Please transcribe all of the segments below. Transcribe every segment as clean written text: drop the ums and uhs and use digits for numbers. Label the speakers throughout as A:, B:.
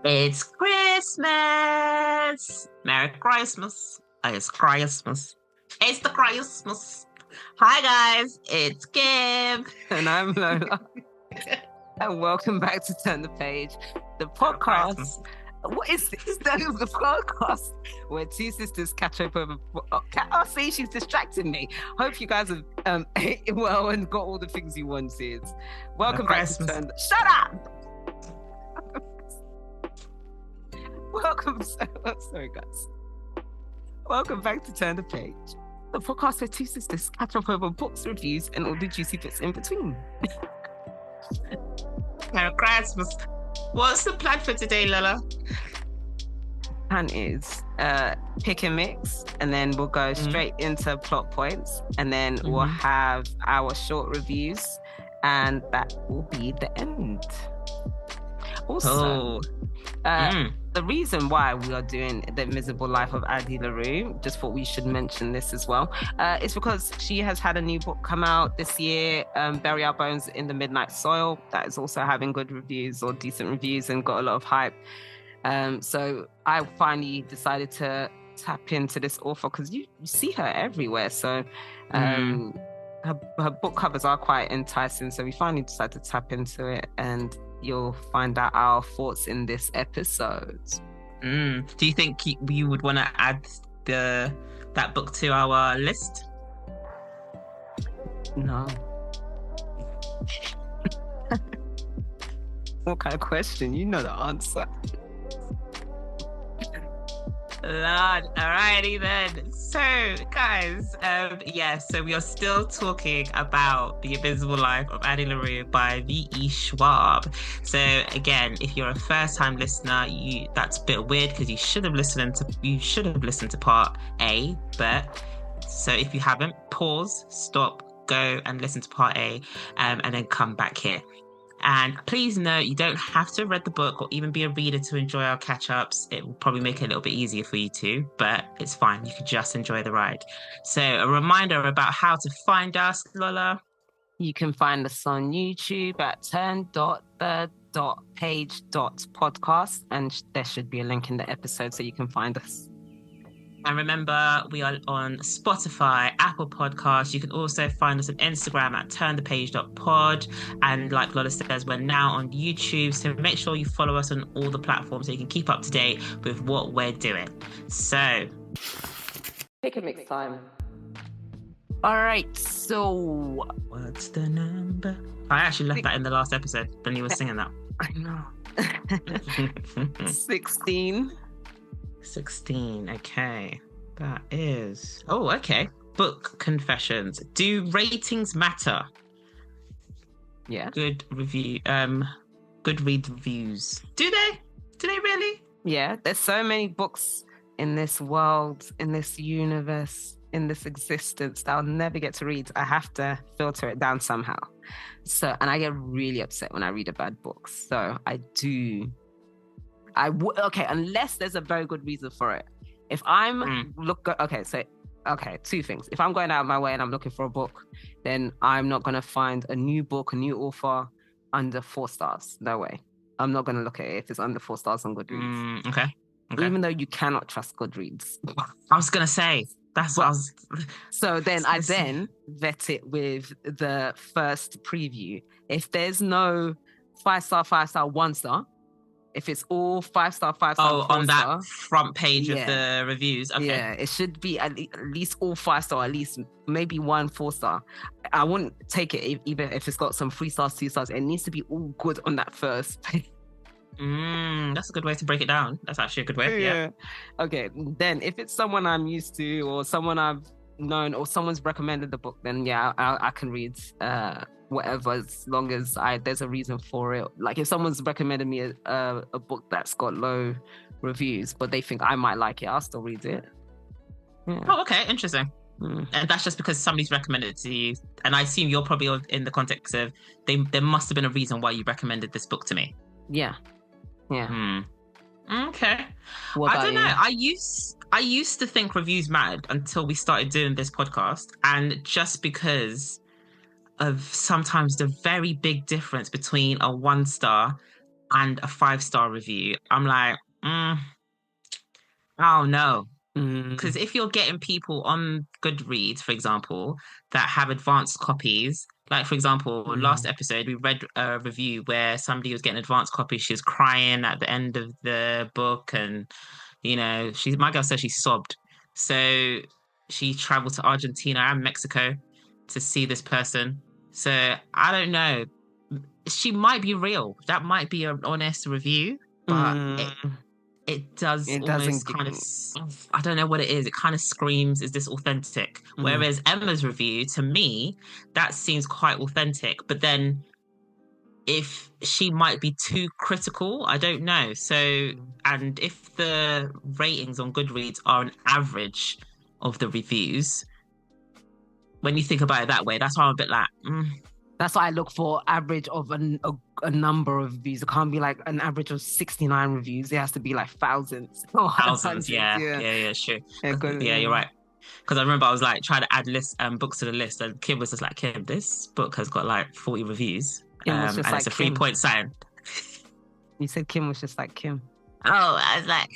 A: It's Christmas! Merry Christmas! It's Christmas. It's the Christmas. Hi guys, it's Kim.
B: And I'm Lola. And welcome back to Turn the Page, the podcast. What is this? That is the podcast where two sisters catch up over. Oh, see, she's distracting me. Hope you guys have ate well and got all the things you wanted. Welcome back to Turn. Shut up! Welcome. Sorry, guys. Welcome back to Turn the Page, the podcast where two sisters catch up over books, reviews, and all the juicy bits in between.
A: Merry Christmas. What's the plan for today, Lola?
B: Plan is pick and mix, and then we'll go straight into plot points, and then we'll have our short reviews, and that will be the end. Also, the reason why we are doing The Invisible Life of Addie La Rue, just thought we should mention this as well, is because she has had a new book come out this year, Bury Our Bones in the Midnight Soil, that is also having good reviews or decent reviews and got a lot of hype. So I finally decided to tap into this author because you see her everywhere. So her book covers are quite enticing. So we finally decided to tap into it, and you'll find out our thoughts in this episode.
A: Do you think we would want to add that book to our list?
B: No. What kind of question? You know the answer.
A: Lord, alrighty then. So, guys, so we are still talking about The Invisible Life of Addie La Rue by V.E Schwab. So, again, if you're a first-time listener, that's a bit weird because you should have listened to part A. But so if you haven't, pause, stop, go and listen to part A, and then come back here. And please note, you don't have to have read the book or even be a reader to enjoy our catch-ups. It will probably make it a little bit easier for you too, but it's fine. You can just enjoy the ride. So a reminder about how to find us, Lola.
B: You can find us on YouTube at turn.the.page.podcast, and there should be a link in the episode so you can find us.
A: And remember, we are on Spotify, Apple Podcasts. You can also find us on Instagram at turnthepage.pod. And like Lola says, we're now on YouTube. So make sure you follow us on all the platforms so you can keep up to date with what we're doing. So,
B: pick a mix time. All right, so
A: what's the number? I actually left that in the last episode when you were singing that.
B: I know. 16.
A: 16, okay. That is... Oh, okay. Book confessions. Do ratings matter?
B: Yeah.
A: Good review. Goodreads reviews. Do they? Do they really?
B: Yeah, there's so many books in this world, in this universe, in this existence that I'll never get to read. I have to filter it down somehow. So, and I get really upset when I read a bad book. So okay, unless there's a very good reason for it. If I'm two things. If I'm going out of my way and I'm looking for a book, then I'm not going to find a new book, a new author under 4 stars. No way. I'm not going to look at it if it's under 4 stars on Goodreads.
A: Okay.
B: Even though you cannot trust Goodreads.
A: I was going to say, that's what I was...
B: So then I vet it with the first preview. If there's no 5-star, 5-star, 1-star, if it's all 5-star, 5-star,
A: on that front page of the reviews. Okay.
B: Yeah, it should be at least all 5-star, at least maybe 1 4-star. I wouldn't take it even if it's got some 3 stars, 2 stars. It needs to be all good on that first page.
A: That's a good way to break it down. That's actually a good way. Yeah.
B: Okay, then if it's someone I'm used to or someone I've known or someone's recommended the book, then yeah, I can read whatever, as long as there's a reason for it. Like if someone's recommended me a book that's got low reviews but they think I might like it, I'll still read it.
A: Oh, okay, interesting. And that's just because somebody's recommended it to you, and I assume you're probably in the context of there must have been a reason why you recommended this book to me.
B: Okay.
A: I don't know. I used to think reviews mattered until we started doing this podcast, and just because of sometimes the very big difference between a 1-star and a 5-star review, I'm like, oh no. Because if you're getting people on Goodreads, for example, that have advanced copies, like for example, last episode we read a review where somebody was getting advanced copy. She was crying at the end of the book, and my girl said she sobbed. So she traveled to Argentina and Mexico to see this person. So I don't know. She might be real. That might be an honest review, but it does almost kind of, I don't know what it is. It kind of screams, is this authentic? Whereas Emma's review, to me, that seems quite authentic. But then if she might be too critical, I don't know. So, and if the ratings on Goodreads are an average of the reviews, when you think about it that way, that's why I'm a bit like,
B: That's why I look for average of a number of reviews. It can't be like an average of 69 reviews. It has to be like thousands.
A: Thousands, yeah, sure. Yeah, you're right. Because I remember I was like trying to add books to the list, and Kim was just like, Kim, this book has got like 40 reviews. And like it's a 3-point sign.
B: You said Kim was just like Kim.
A: Oh, I was like,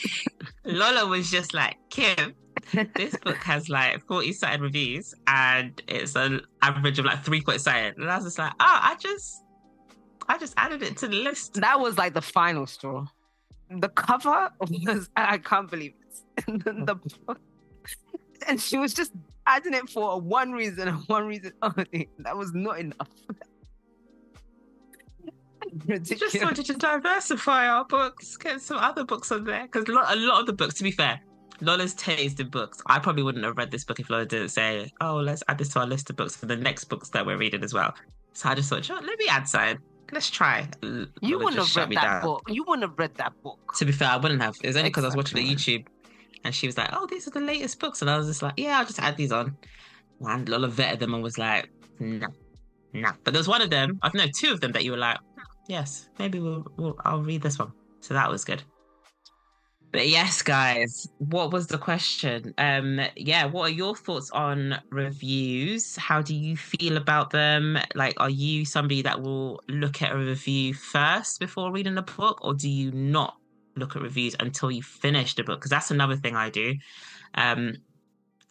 A: Lola was just like, Kim, this book has like 40-sided reviews and it's an average of like 3-point sign. And I was just like, I just added it to the list.
B: That was like the final straw. The cover was, I can't believe it. the book. And she was just adding it for one reason and one reason only. That was not enough.
A: Ridiculous. We just wanted to diversify our books, get some other books on there. Because a lot of the books, to be fair, Lola's taste in books, I probably wouldn't have read this book if Lola didn't say, oh, let's add this to our list of books for the next books that we're reading as well. So I just thought, let me add something. Let's try.
B: You wouldn't have read that book. You wouldn't have read that book.
A: To be fair, I wouldn't have. It was only because I was watching the YouTube and she was like, oh, these are the latest books. And I was just like, yeah, I'll just add these on. And Lola vetted them and was like, no. But there's one of them, I don't know, 2 of them that you were like, yes, maybe I'll read this one. So that was good. But yes, guys, what was the question? What are your thoughts on reviews? How do you feel about them? Like, are you somebody that will look at a review first before reading a book, or do you not look at reviews until you finish the book? Because that's another thing I do.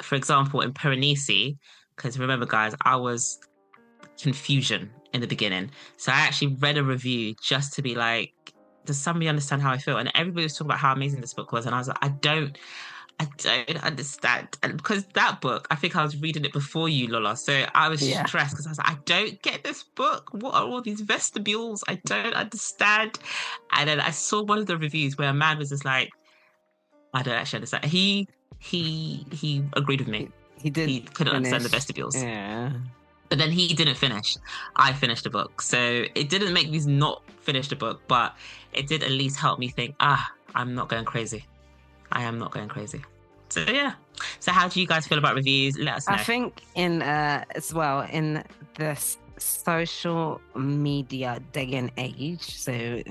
A: For example, in Piranesi, because remember, guys, I was confusion in the beginning. So I actually read a review just to be like, does somebody understand how I feel? And everybody was talking about how amazing this book was. And I was like, I don't understand. And because that book, I think I was reading it before you, Lola. So I was stressed because I was like, I don't get this book. What are all these vestibules? I don't understand. And then I saw one of the reviews where a man was just like, I don't actually understand. He agreed with me. He couldn't understand the vestibules.
B: Yeah.
A: But then he didn't finish. I finished the book. So it didn't make me not finish the book, but it did at least help me think, I'm not going crazy. I am not going crazy. So yeah. So how do you guys feel about reviews? Let us know.
B: I think in this social media day and age, so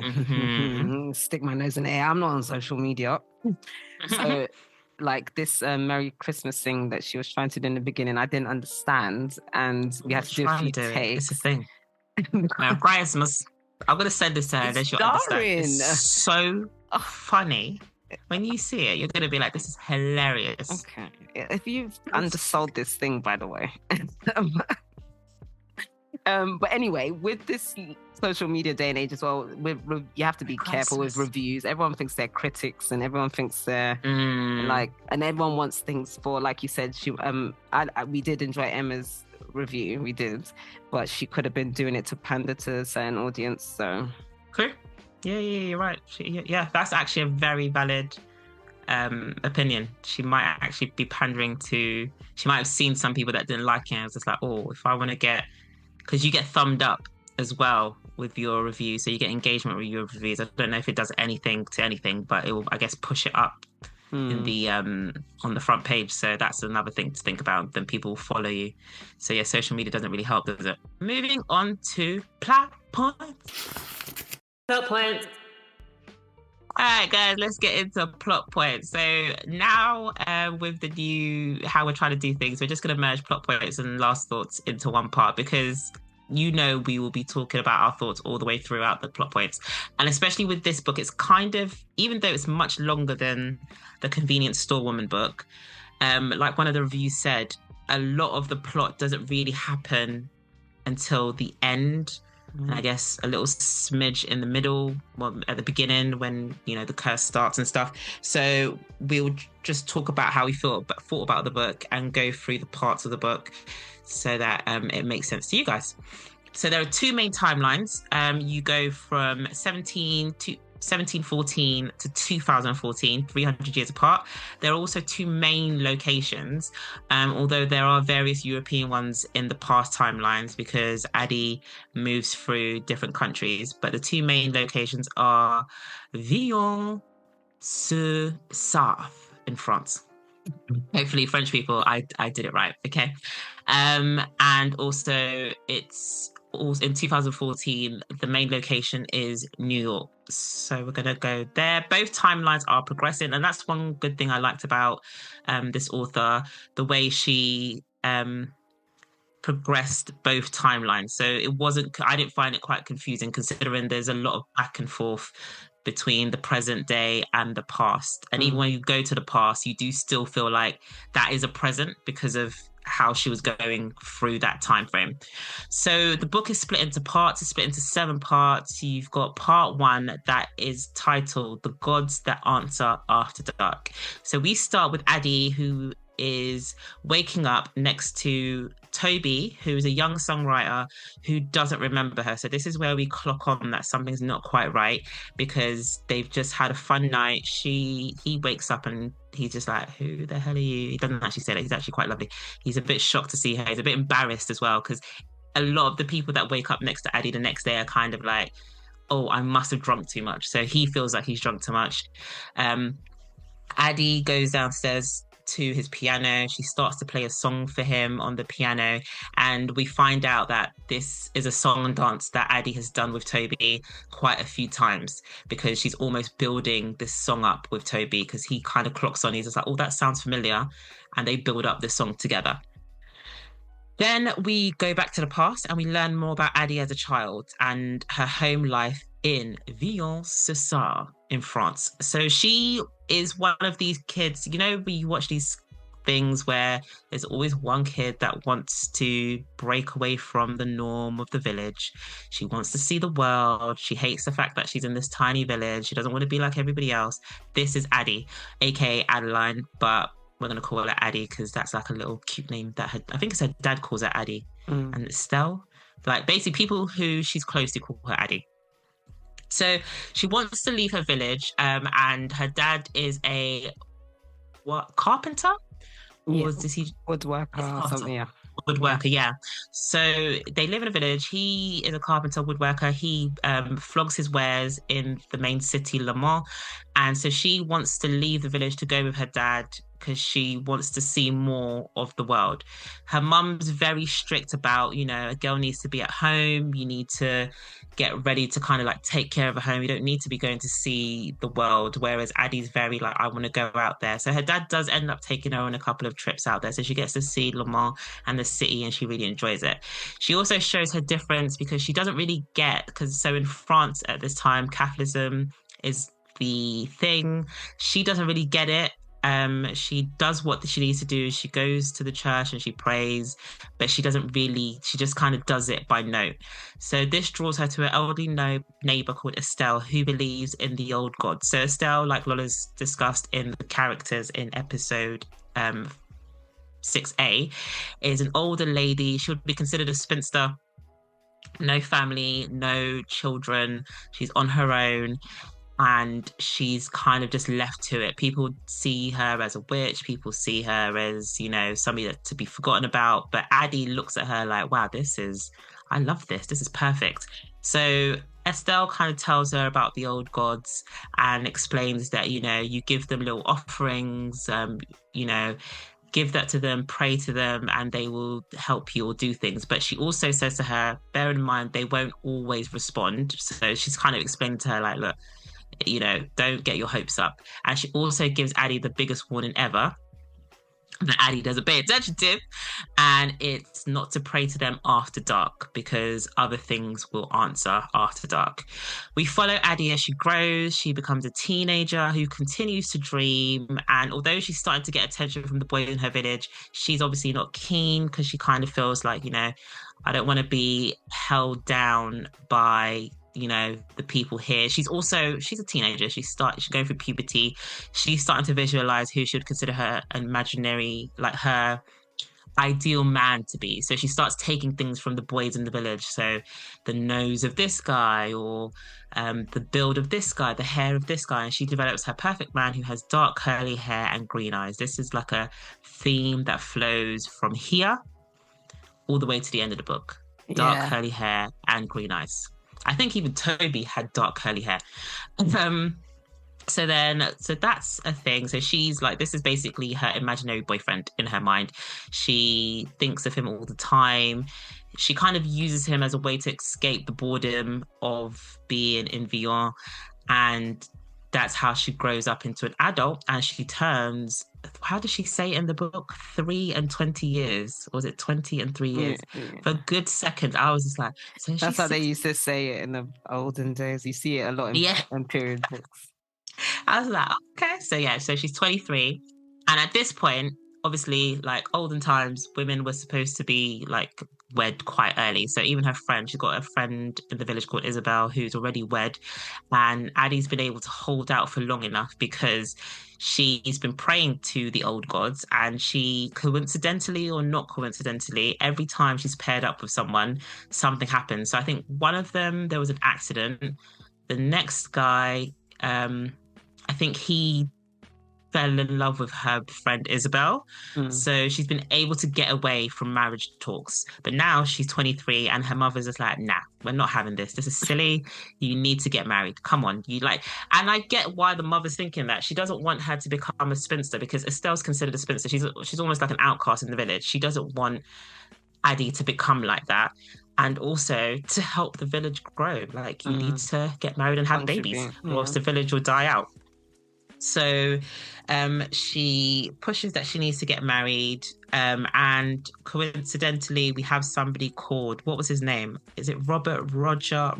B: stick my nose in the air. I'm not on social media. So like this Merry Christmas thing that she was trying to do in the beginning, I didn't understand, and we had to do a few takes.
A: It's a thing. Merry Christmas. I'm gonna send this to her, then she'll understand. It's so funny. When you see it, you're gonna be like, "This is hilarious."
B: Okay, if you've undersold this thing, by the way. But anyway, with this social media day and age as well, you have to be careful with reviews. Everyone thinks they're critics, and everyone thinks they're and everyone wants things for, like you said. We did enjoy Emma's review, we did, but she could have been doing it to pander to a certain audience. So,
A: cool. Yeah, you're right. That's actually a very valid opinion. She might actually be pandering to. She might have seen some people that didn't like it. And I was just like, oh, if I want to get. Because you get thumbed up as well with your review, so you get engagement with your reviews. I don't know if it does anything to anything, but it will, I guess, push it up in the on the front page. So that's another thing to think about. Then people will follow you. So yeah, social media doesn't really help, does it? Moving on to plot points. Plot points. All right, guys, let's get into plot points. So now with the new, how we're trying to do things, we're just going to merge plot points and last thoughts into one part, because we will be talking about our thoughts all the way throughout the plot points. And especially with this book, it's kind of, even though it's much longer than the Convenience Store Woman book, like one of the reviews said, a lot of the plot doesn't really happen until the end. And I guess a little smidge in the middle, well, at the beginning when, the curse starts and stuff. So we'll just talk about how we thought about the book and go through the parts of the book so that it makes sense to you guys. So there are two main timelines. You go from 1714 to 2014, 300 years apart. There are also two main locations, although there are various European ones in the past timelines because Addie moves through different countries. But the two main locations are Villon-sur-Sarthe in France. Hopefully, French people, I did it right. Okay. And also it's also in 2014, the main location is New York. So we're going to go there. Both timelines are progressing. And that's one good thing I liked about this author, the way she progressed both timelines. So I didn't find it quite confusing considering there's a lot of back and forth between the present day and the past. And even when you go to the past, you do still feel like that is a present because of how she was going through that time frame. So the book is split into parts. It's split into 7 parts. You've got part 1 that is titled The Gods That Answer After Dark. So we start with Addie, who is waking up next to Toby, who's a young songwriter who doesn't remember her. So this is where we clock on that something's not quite right because they've just had a fun night. He wakes up and he's just like, who the hell are you? He doesn't actually say that. He's actually quite lovely. He's a bit shocked to see her. He's a bit embarrassed as well because a lot of the people that wake up next to Addie the next day are kind of like, oh, I must have drunk too much. So he feels like he's drunk too much. Addie goes downstairs to his piano. She starts to play a song for him on the piano, and we find out that this is a song and dance that Addie has done with Toby quite a few times because she's almost building this song up with Toby because he kind of clocks on. He's just like, oh, that sounds familiar, and they build up this song together. Then we go back to the past and we learn more about Addie as a child and her home life in Villon-sur-Sarthe in France. So she is one of these kids, we watch these things where there's always one kid that wants to break away from the norm of the village. She wants to see the world. She hates the fact that she's in this tiny village. She doesn't want to be like everybody else. This is Addie, aka Adeline, but we're going to call her Addie because that's like a little cute name that I think it's her dad calls her Addie. And Estelle, like basically people who she's close to call her Addie. So she wants to leave her village, and her dad is a carpenter? Or does he
B: woodworker or something? Yeah.
A: Woodworker, yeah. So they live in a village. He is a carpenter, woodworker. He flogs his wares in the main city, Le Mans. And so she wants to leave the village to go with her dad because she wants to see more of the world. Her mum's very strict about, a girl needs to be at home. You need to get ready to kind of like take care of a home. You don't need to be going to see the world. Whereas Addie's very like, I want to go out there. So her dad does end up taking her on a couple of trips out there. So she gets to see Le Mans and the city and she really enjoys it. She also shows her difference because she doesn't really so in France at this time, Catholicism is the thing. She doesn't really get it. She does what she needs to do. She goes to the church and she prays, but she just kind of does it by note. So this draws her to an elderly neighbor called Estelle who believes in the old god. So Estelle, like Lola's discussed in the characters in episode 6A, is an older lady. She would be considered a spinster. No family, no children. She's on her own. And she's kind of just left to it. People see her as a witch. People see her as, somebody to be forgotten about. But Addie looks at her like, wow, I love this. This is perfect. So Estelle kind of tells her about the old gods and explains that, you give them little offerings, give that to them, pray to them, and they will help you or do things. But she also says to her, bear in mind, they won't always respond. So she's kind of explaining to her like, look, don't get your hopes up. And she also gives Addie the biggest warning ever. that Addie doesn't pay attention to. And it's not to pray to them after dark because other things will answer after dark. We follow Addie as she grows. She becomes a teenager who continues to dream. And although she's starting to get attention from the boys in her village, she's obviously not keen because she kind of feels like, I don't want to be held down by the people here. She's a teenager. She's going through puberty. She's starting to visualize who she would consider her imaginary, like her ideal man to be. So she starts taking things from the boys in the village. So the nose of this guy, or the build of this guy, the hair of this guy, and she develops her perfect man who has dark curly hair and green eyes. This is like a theme that flows from here all the way to the end of the book. Dark curly hair and green eyes. I think even Toby had dark curly hair. So that's a thing. So she's like, this is basically her imaginary boyfriend in her mind. She thinks of him all the time. She kind of uses him as a way to escape the boredom of being in Villon. And that's how she grows up into an adult, and she turns, how does she say it in the book? 3 and 20 years. Or was it 20 and 3 years? Yeah. For a good second, I was just like... So
B: that's how they used to say it in the olden days. You see it a lot in period books.
A: I was like, okay. So she's 23. And at this point, obviously, like olden times, women were supposed to be like wed quite early. So even her friend, she's got a friend in the village called Isabel who's already wed, and Addie's been able to hold out for long enough because she's been praying to the old gods, and she, coincidentally or not coincidentally, every time she's paired up with someone, something happens. So I think one of them, there was an accident. The next guy, I think he fell in love with her friend Isabel. So she's been able to get away from marriage talks. But now she's 23 and her mother's just like, nah, we're not having this. This is silly. You need to get married. Come on. And I get why the mother's thinking that. She doesn't want her to become a spinster because Estelle's considered a spinster. She's almost like an outcast in the village. She doesn't want Addie to become like that. And also to help the village grow. Like, you need to get married and have babies, or else the village will die out. So she pushes that she needs to get married. And coincidentally, we have somebody called, what was his name? Is it Roger? Roger,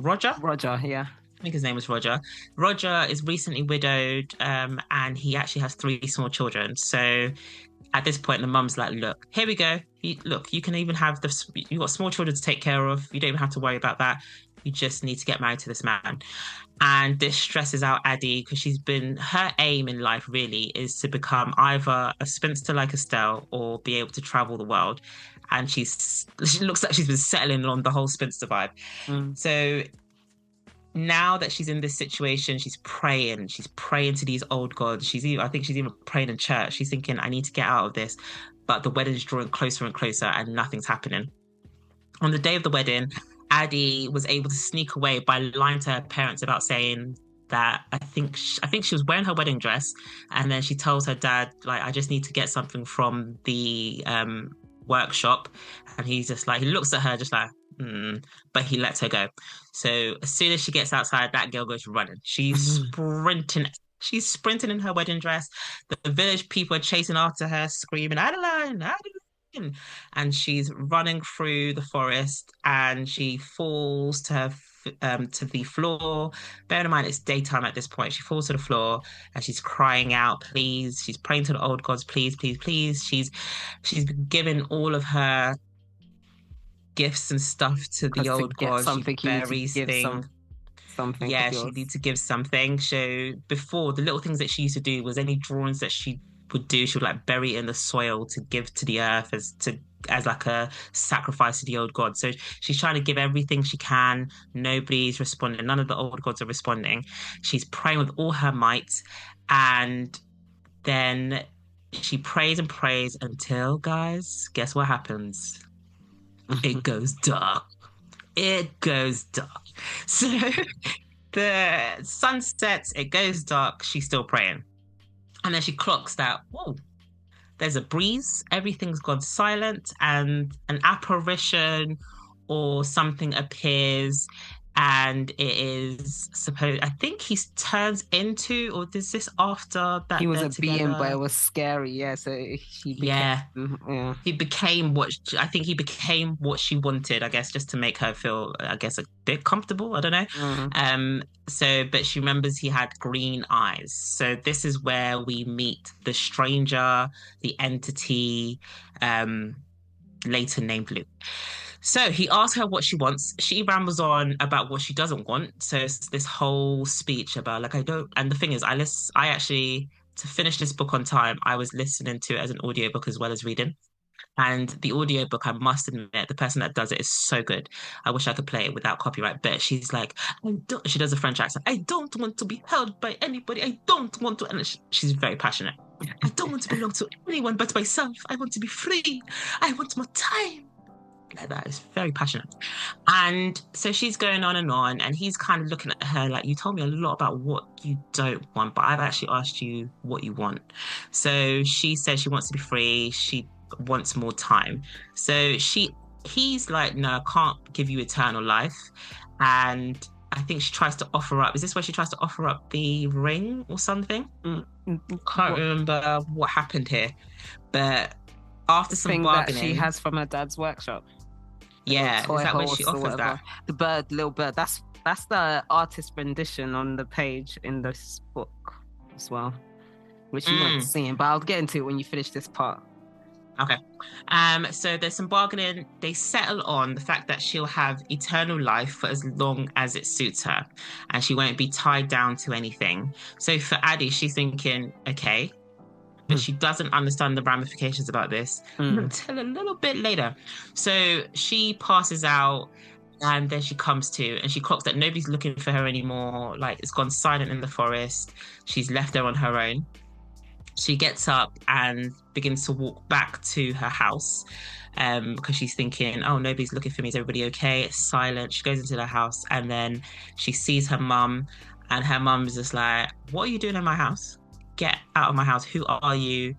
B: yeah.
A: I think his name was Roger. Roger is recently widowed, and he actually has 3 small children. So at this point, the mum's like, look, here we go. You can even have you've got small children to take care of. You don't even have to worry about that. You just need to get married to this man. And this stresses out Addie because her aim in life really is to become either a spinster like Estelle or be able to travel the world. And she looks like she's been settling on the whole spinster vibe. So now that she's in this situation, she's praying to these old gods. I think she's even praying in church. She's thinking, I need to get out of this. But the wedding's drawing closer and closer and nothing's happening. On the day of the wedding, Addie was able to sneak away by lying to her parents about saying that I think she was wearing her wedding dress, and then she tells her dad, like, I just need to get something from the workshop. And he's just like, he looks at her just like, but he lets her go. So as soon as she gets outside, that girl goes running. She's sprinting in her wedding dress. The village people are chasing after her, screaming, Adeline, Adeline. And she's running through the forest, and she falls to the floor. Bear in mind, it's daytime at this point. She falls to the floor and she's crying out, please. She's praying to the old gods, please, please, please. She's been giving all of her gifts and stuff to the old gods.
B: Something
A: she buries things.
B: Something.
A: Yeah, she needs to give something. So before, the little things that she used to do was any drawings that she would do, she would like bury it in the soil to give to the earth as like a sacrifice to the old god. So she's trying to give everything she can. Nobody's responding. None of the old gods are responding. She's praying with all her might, and then she prays and prays until, guys, guess what happens? It goes dark. It goes dark. So the sun sets, it goes dark, she's still praying. And then she clocks that, whoa, there's a breeze, everything's gone silent, and an apparition or something appears, and it is supposed, I think he turns into, or is this after that
B: He was
A: they're
B: a being, but it
A: together?
B: was scary. Yeah, so he became.
A: Yeah.
B: Yeah.
A: He became what I think he became what she wanted, I guess, just to make her feel, I guess, a bit comfortable. I don't know.
B: Mm.
A: But she remembers he had green eyes. So this is where we meet the stranger, the entity, um, later named Luke. So he asks her what she wants. She rambles on about what she doesn't want. So it's this whole speech about like I don't. And the thing is, I actually to finish this book on time, I was listening to it as an audiobook as well as reading. And the audiobook, I must admit, the person that does it is so good. I wish I could play it without copyright, but she's like, she does a French accent. I don't want to be held by anybody. I don't want to. And she's very passionate. I don't want to belong to anyone but myself. I want to be free. I want more time. Like that is very passionate. And so she's going on, and he's kind of looking at her like, you told me a lot about what you don't want, but I've actually asked you what you want. So she says she wants to be free. She wants more time. So he's like, no, I can't give you eternal life. And I think she tries to offer up. Is this where she tries to offer up the ring or something? Can't remember what happened here. But after some bargaining,
B: that she has from her dad's workshop.
A: Yeah, is that when she offers that?
B: The little bird. That's the artist rendition on the page in this book as well, which you weren't seeing. But I'll get into it when you finish this part.
A: Okay. So there's some bargaining. They settle on the fact that she'll have eternal life for as long as it suits her, and she won't be tied down to anything. So for Addie, she's thinking, okay, but she doesn't understand the ramifications about this until a little bit later. So she passes out, and then she comes to, and she clocks that nobody's looking for her anymore. Like, it's gone silent in the forest. She's left there on her own. She gets up and begins to walk back to her house because she's thinking, oh, nobody's looking for me. Is everybody okay? It's silent. She goes into the house, and then she sees her mum, and her mum is just like, what are you doing in my house? Get out of my house. Who are you?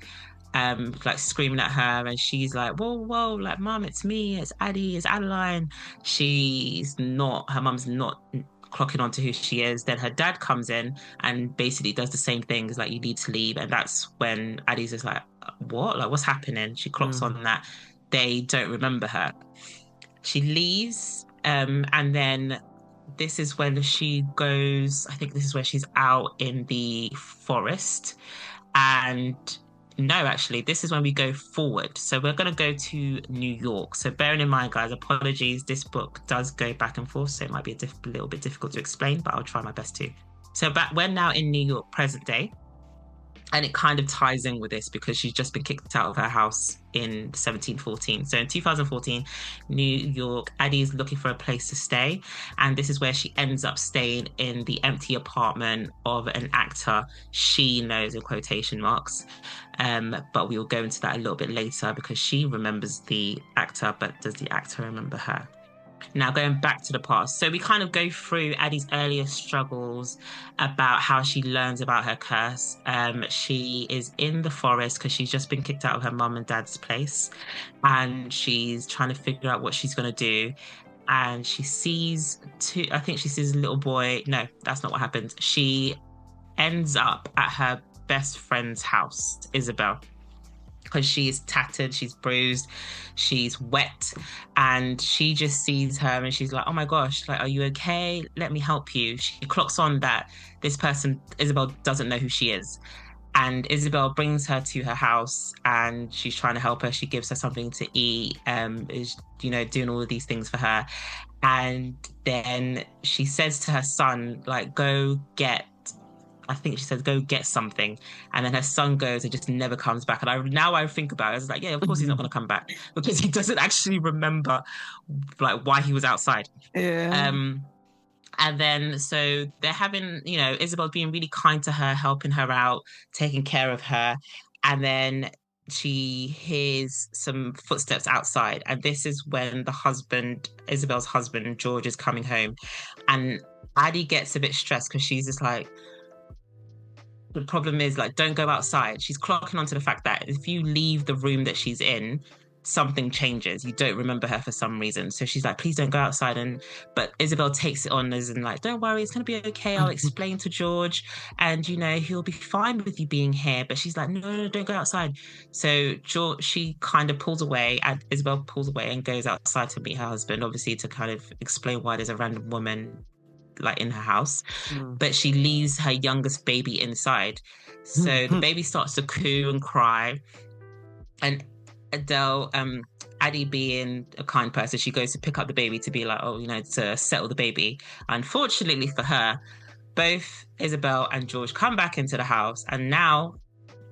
A: Like screaming at her, and she's like, whoa, like, mum, it's me, it's Addie, it's Adeline. Her mum's not clocking on to who she is. Then her dad comes in and basically does the same thing, is like, you need to leave. And that's when Addie's just like, what? Like, what's happening? She clocks on that they don't remember her. She leaves, and then this is when she goes, I think this is where she's out in the forest. And no, actually, this is when we go forward. So we're going to go to New York. So bearing in mind, guys, apologies, this book does go back and forth, so it might be a little bit difficult to explain, but I'll try my best to. So we're now in New York, present day. And it kind of ties in with this because she's just been kicked out of her house in 1714. So in 2014, New York, Addie's looking for a place to stay. And this is where she ends up staying in the empty apartment of an actor she knows, in quotation marks. But we'll go into that a little bit later because she remembers the actor, but does the actor remember her? Now, going back to the past. So we kind of go through Addie's earlier struggles about how she learns about her curse. She is in the forest because she's just been kicked out of her mum and dad's place. And she's trying to figure out what she's going to do. And she sees I think she sees a little boy. No, that's not what happens. She ends up at her best friend's house, Isabel, because she's tattered, she's bruised, she's wet, and she just sees her and she's like, oh my gosh, like, are you okay? Let me help you. She clocks on that this person, Isabel, doesn't know who she is. And Isabel brings her to her house and she's trying to help her. She gives her something to eat, is, doing all of these things for her. And then she says to her son, like, I think she says, go get something. And then her son goes and just never comes back. And I think about it, I was like, yeah, of course he's not going to come back because he doesn't actually remember like why he was outside.
B: Yeah.
A: And then so they're having, Isabel being really kind to her, helping her out, taking care of her. And then she hears some footsteps outside. And this is when Isabel's husband, George, is coming home. And Addie gets a bit stressed because she's just like, the problem is, like, don't go outside. She's clocking onto the fact that if you leave the room that she's in, something changes. You don't remember her for some reason. So she's like, please don't go outside. But Isabel takes it on as in like, don't worry, it's gonna be okay. I'll explain to George and he'll be fine with you being here. But she's like, no, don't go outside. So she kind of pulls away, and Isabel pulls away and goes outside to meet her husband, obviously to kind of explain why there's a random woman like in her house. But she leaves her youngest baby inside. So the baby starts to coo and cry. And Addie being a kind person, she goes to pick up the baby to be like, to settle the baby. Unfortunately for her, both Isabel and George come back into the house, and now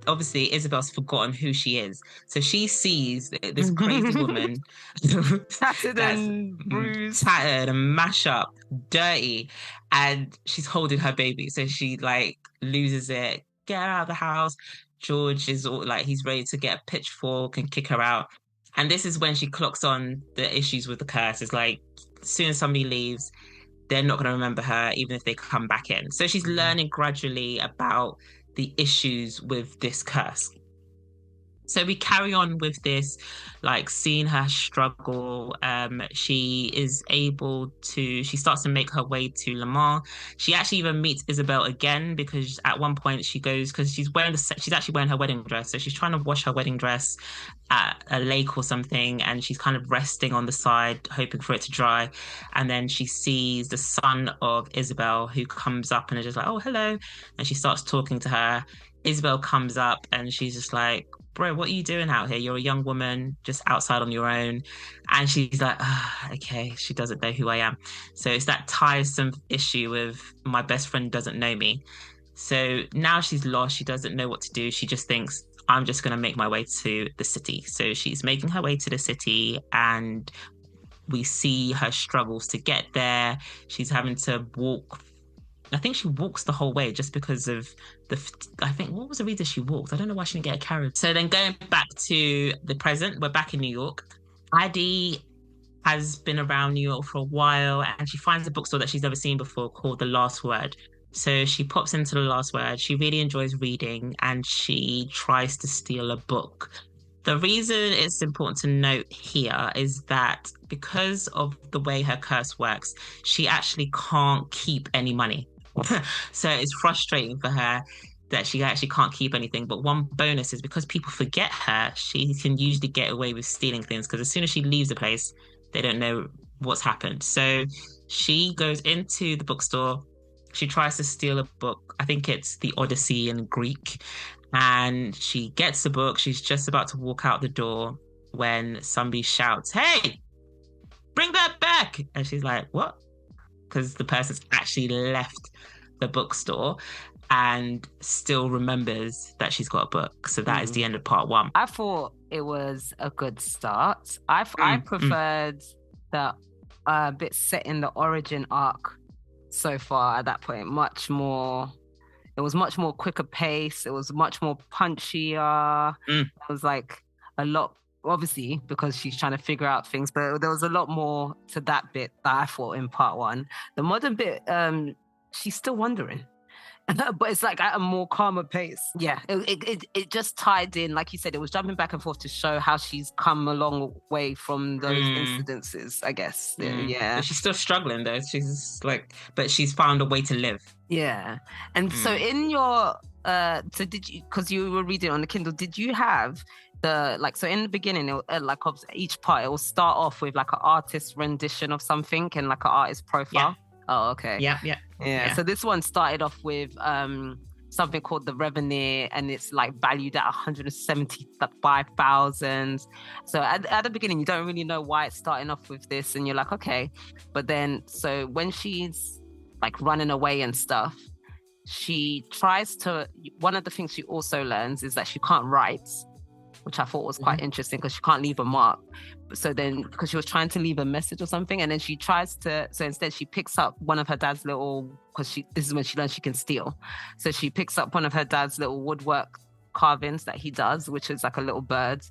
A: obviously Isabel's forgotten who she is. So she sees this crazy woman
B: tattered and bruised,
A: tattered and mashed up, dirty, and she's holding her baby. So she like loses it. Get her out of the house. George is all like, he's ready to get a pitchfork and kick her out. And this is when she clocks on the issues with the curse. It's like, as soon as somebody leaves, they're not going to remember her, even if they come back in. So she's learning gradually about the issues with this curse. So we carry on with this, like seeing her struggle. She starts to make her way to Le Mans. She actually even meets Isabel again, because at one point she goes, because she's actually wearing her wedding dress. So she's trying to wash her wedding dress at a lake or something, and she's kind of resting on the side, hoping for it to dry. And then she sees the son of Isabel, who comes up and is just like, oh, hello. And she starts talking to her. Isabel comes up and she's just like, bro, what are you doing out here? You're a young woman just outside on your own. And she's like, okay, she doesn't know who I am. So it's that tiresome issue of my best friend doesn't know me. So now she's lost. She doesn't know what to do. She just thinks, I'm just going to make my way to the city. So she's making her way to the city, and we see her struggles to get there. She's having to walk. I think she walks the whole way just because of what was the reason she walked? I don't know why she didn't get a carriage. So then going back to the present, we're back in New York. Addie has been around New York for a while, and she finds a bookstore that she's never seen before called The Last Word. So she pops into The Last Word. She really enjoys reading, and she tries to steal a book. The reason it's important to note here is that because of the way her curse works, she actually can't keep any money. So it's frustrating for her that she actually can't keep anything. But one bonus is because people forget her, she can usually get away with stealing things, because as soon as she leaves the place, they don't know what's happened. So she goes into the bookstore. She tries to steal a book. I think it's the Odyssey in Greek. And she gets the book. She's just about to walk out the door when somebody shouts, hey, bring that back. And she's like, what? Because the person's actually left the bookstore and still remembers that she's got a book. So that is the end of part 1.
B: I thought it was a good start. I preferred the bit set in the origin arc so far at that point. It was much more quicker pace. It was much more punchier. It was like a lot, obviously, because she's trying to figure out things, but there was a lot more to that bit that I thought in part 1. The modern bit, she's still wondering. But it's like at a more calmer pace. Yeah, it just tied in, like you said, it was jumping back and forth to show how she's come a long way from those incidences, I guess. Yeah.
A: But she's still struggling though. She's like, but she's found a way to live.
B: Yeah. And so in your, so did you, because you were reading on the Kindle, did you have so in the beginning, like of each part, it will start off with like an artist rendition of something and like an artist profile? Yeah. Oh, okay. Yeah. So this one started off with something called the Revenue, and it's like valued at 175,000. So at the beginning, you don't really know why it's starting off with this, and you're like, okay. But then, so when she's like running away and stuff, she tries to. One of the things she also learns is that she can't write, which I thought was quite interesting because she can't leave a mark. So then, because she was trying to leave a message or something, and then she tries to, so instead she picks up one of her dad's little, because this is when she learns she can steal. So she picks up one of her dad's little woodwork carvings that he does, which is like a little bird.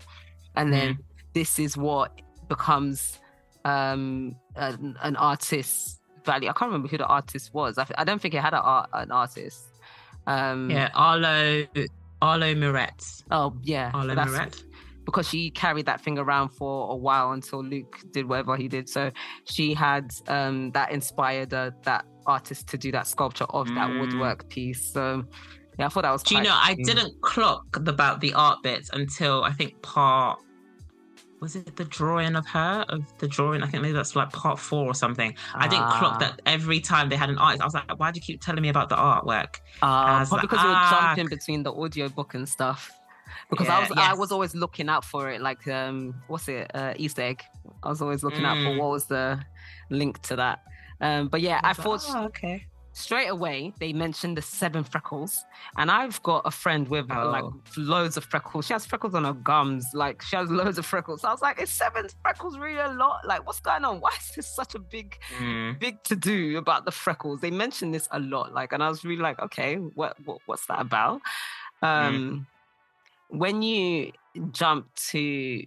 B: And then this is what becomes an artist's value. I can't remember who the artist was. I don't think it had an artist.
A: Arlo Moretz.
B: Oh, yeah.
A: Arlo Moretz.
B: because she carried that thing around for a while until Luke did whatever he did. So she had that inspired that artist to do that sculpture of that woodwork piece. So yeah, I thought that was
A: Do you know, I didn't clock about the art bits until I think was it the drawing of her? Of the drawing, I think maybe that's like part 4 or something. I didn't clock that every time they had an artist. I was like, why do you keep telling me about the artwork?
B: Probably because you were jumping between the audiobook and stuff. Because I was always looking out for it, like what's it, Easter egg. I was always looking out for what was the link to that. But yeah, I thought
A: okay.
B: Straight away they mentioned the 7 freckles, and I've got a friend with like loads of freckles. She has freckles on her gums, like she has loads of freckles. So I was like, is 7 freckles really a lot? Like, what's going on? Why is this such a big to do about the freckles? They mentioned this a lot, like, and I was really like, okay, what's that about? When you jump to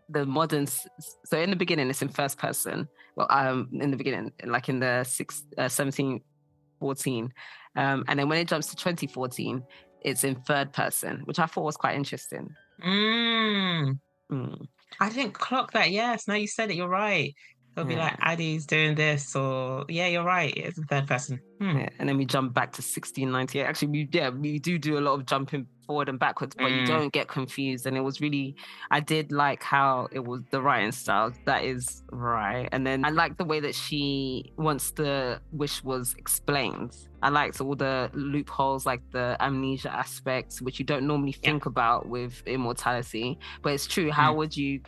B: the modern, so in the beginning it's in first person. Well, in the beginning, like in the 1714, and then when it jumps to 2014, it's in third person, which I thought was quite interesting.
A: I didn't clock that. Yes, no, you said it. You're right. It'll be like Addie's doing this, or you're right. It's in third person.
B: Yeah, and then we jump back to 1698. Actually, we do a lot of jumping forward and backwards, but you don't get confused. And it was really, I did like how it was the writing style. That is right. And then I like the way that once the wish was explained, I liked all the loopholes, like the amnesia aspects, which you don't normally think about with immortality. But it's true. How would you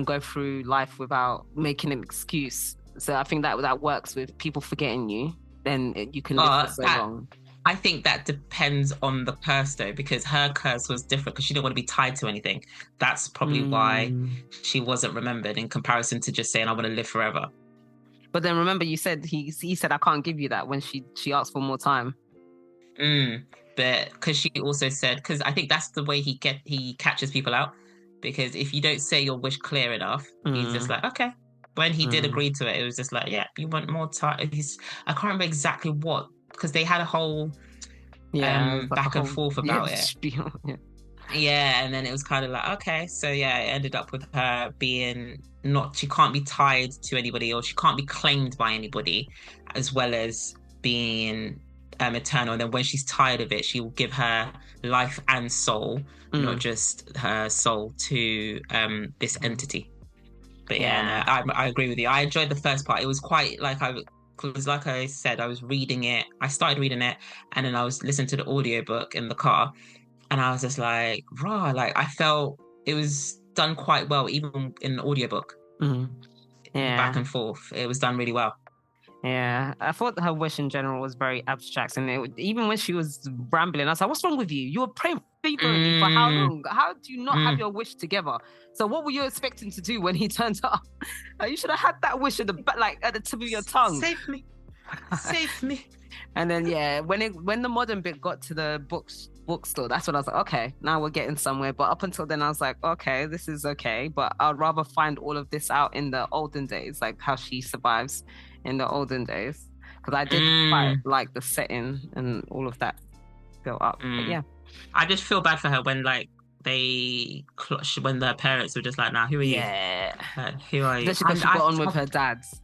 B: go through life without making an excuse? So I think that works with people forgetting you. Then you can live for so long.
A: I think that depends on the curse, though, because her curse was different because she didn't want to be tied to anything. That's probably why she wasn't remembered in comparison to just saying, I want to live forever.
B: But then remember, you said he said, I can't give you that when she asked for more time.
A: But because she also said, because I think that's the way he catches people out. Because if you don't say your wish clear enough, he's just like, okay. When he did agree to it, it was just like, yeah, you want more time. I can't remember exactly what, because they had a whole back and forth about it. Yeah, and then it was kind of like, okay. So yeah, it ended up with her being she can't be tied to anybody, or she can't be claimed by anybody, as well as being eternal. And then when she's tired of it, she will give her life and soul, not just her soul, to this entity. But I agree with you. I enjoyed the first part. It was quite like like I said, I was reading it. I started reading it, and then I was listening to the audiobook in the car, and I was just like, rah, like I felt it was done quite well, even in the audiobook. Back and forth. It was done really well.
B: Yeah, I thought her wish in general was very abstract, and even when she was rambling, I was like, "What's wrong with you? You were praying fervently for how long? How do you not have your wish together? So what were you expecting to do when he turned up? You should have had that wish at the tip of your tongue.
A: Save me, save me."
B: And then when the modern bit got to the bookstore, that's when I was like, okay, now we're getting somewhere. But up until then, I was like, okay, this is okay, but I'd rather find all of this out in the olden days, like how she survives in the olden days, because I did quite like the setting and all of that built up. But yeah,
A: I just feel bad for her when when their parents were just like, "Now, who are you? Who are you?"
B: Especially because she got on with her dads.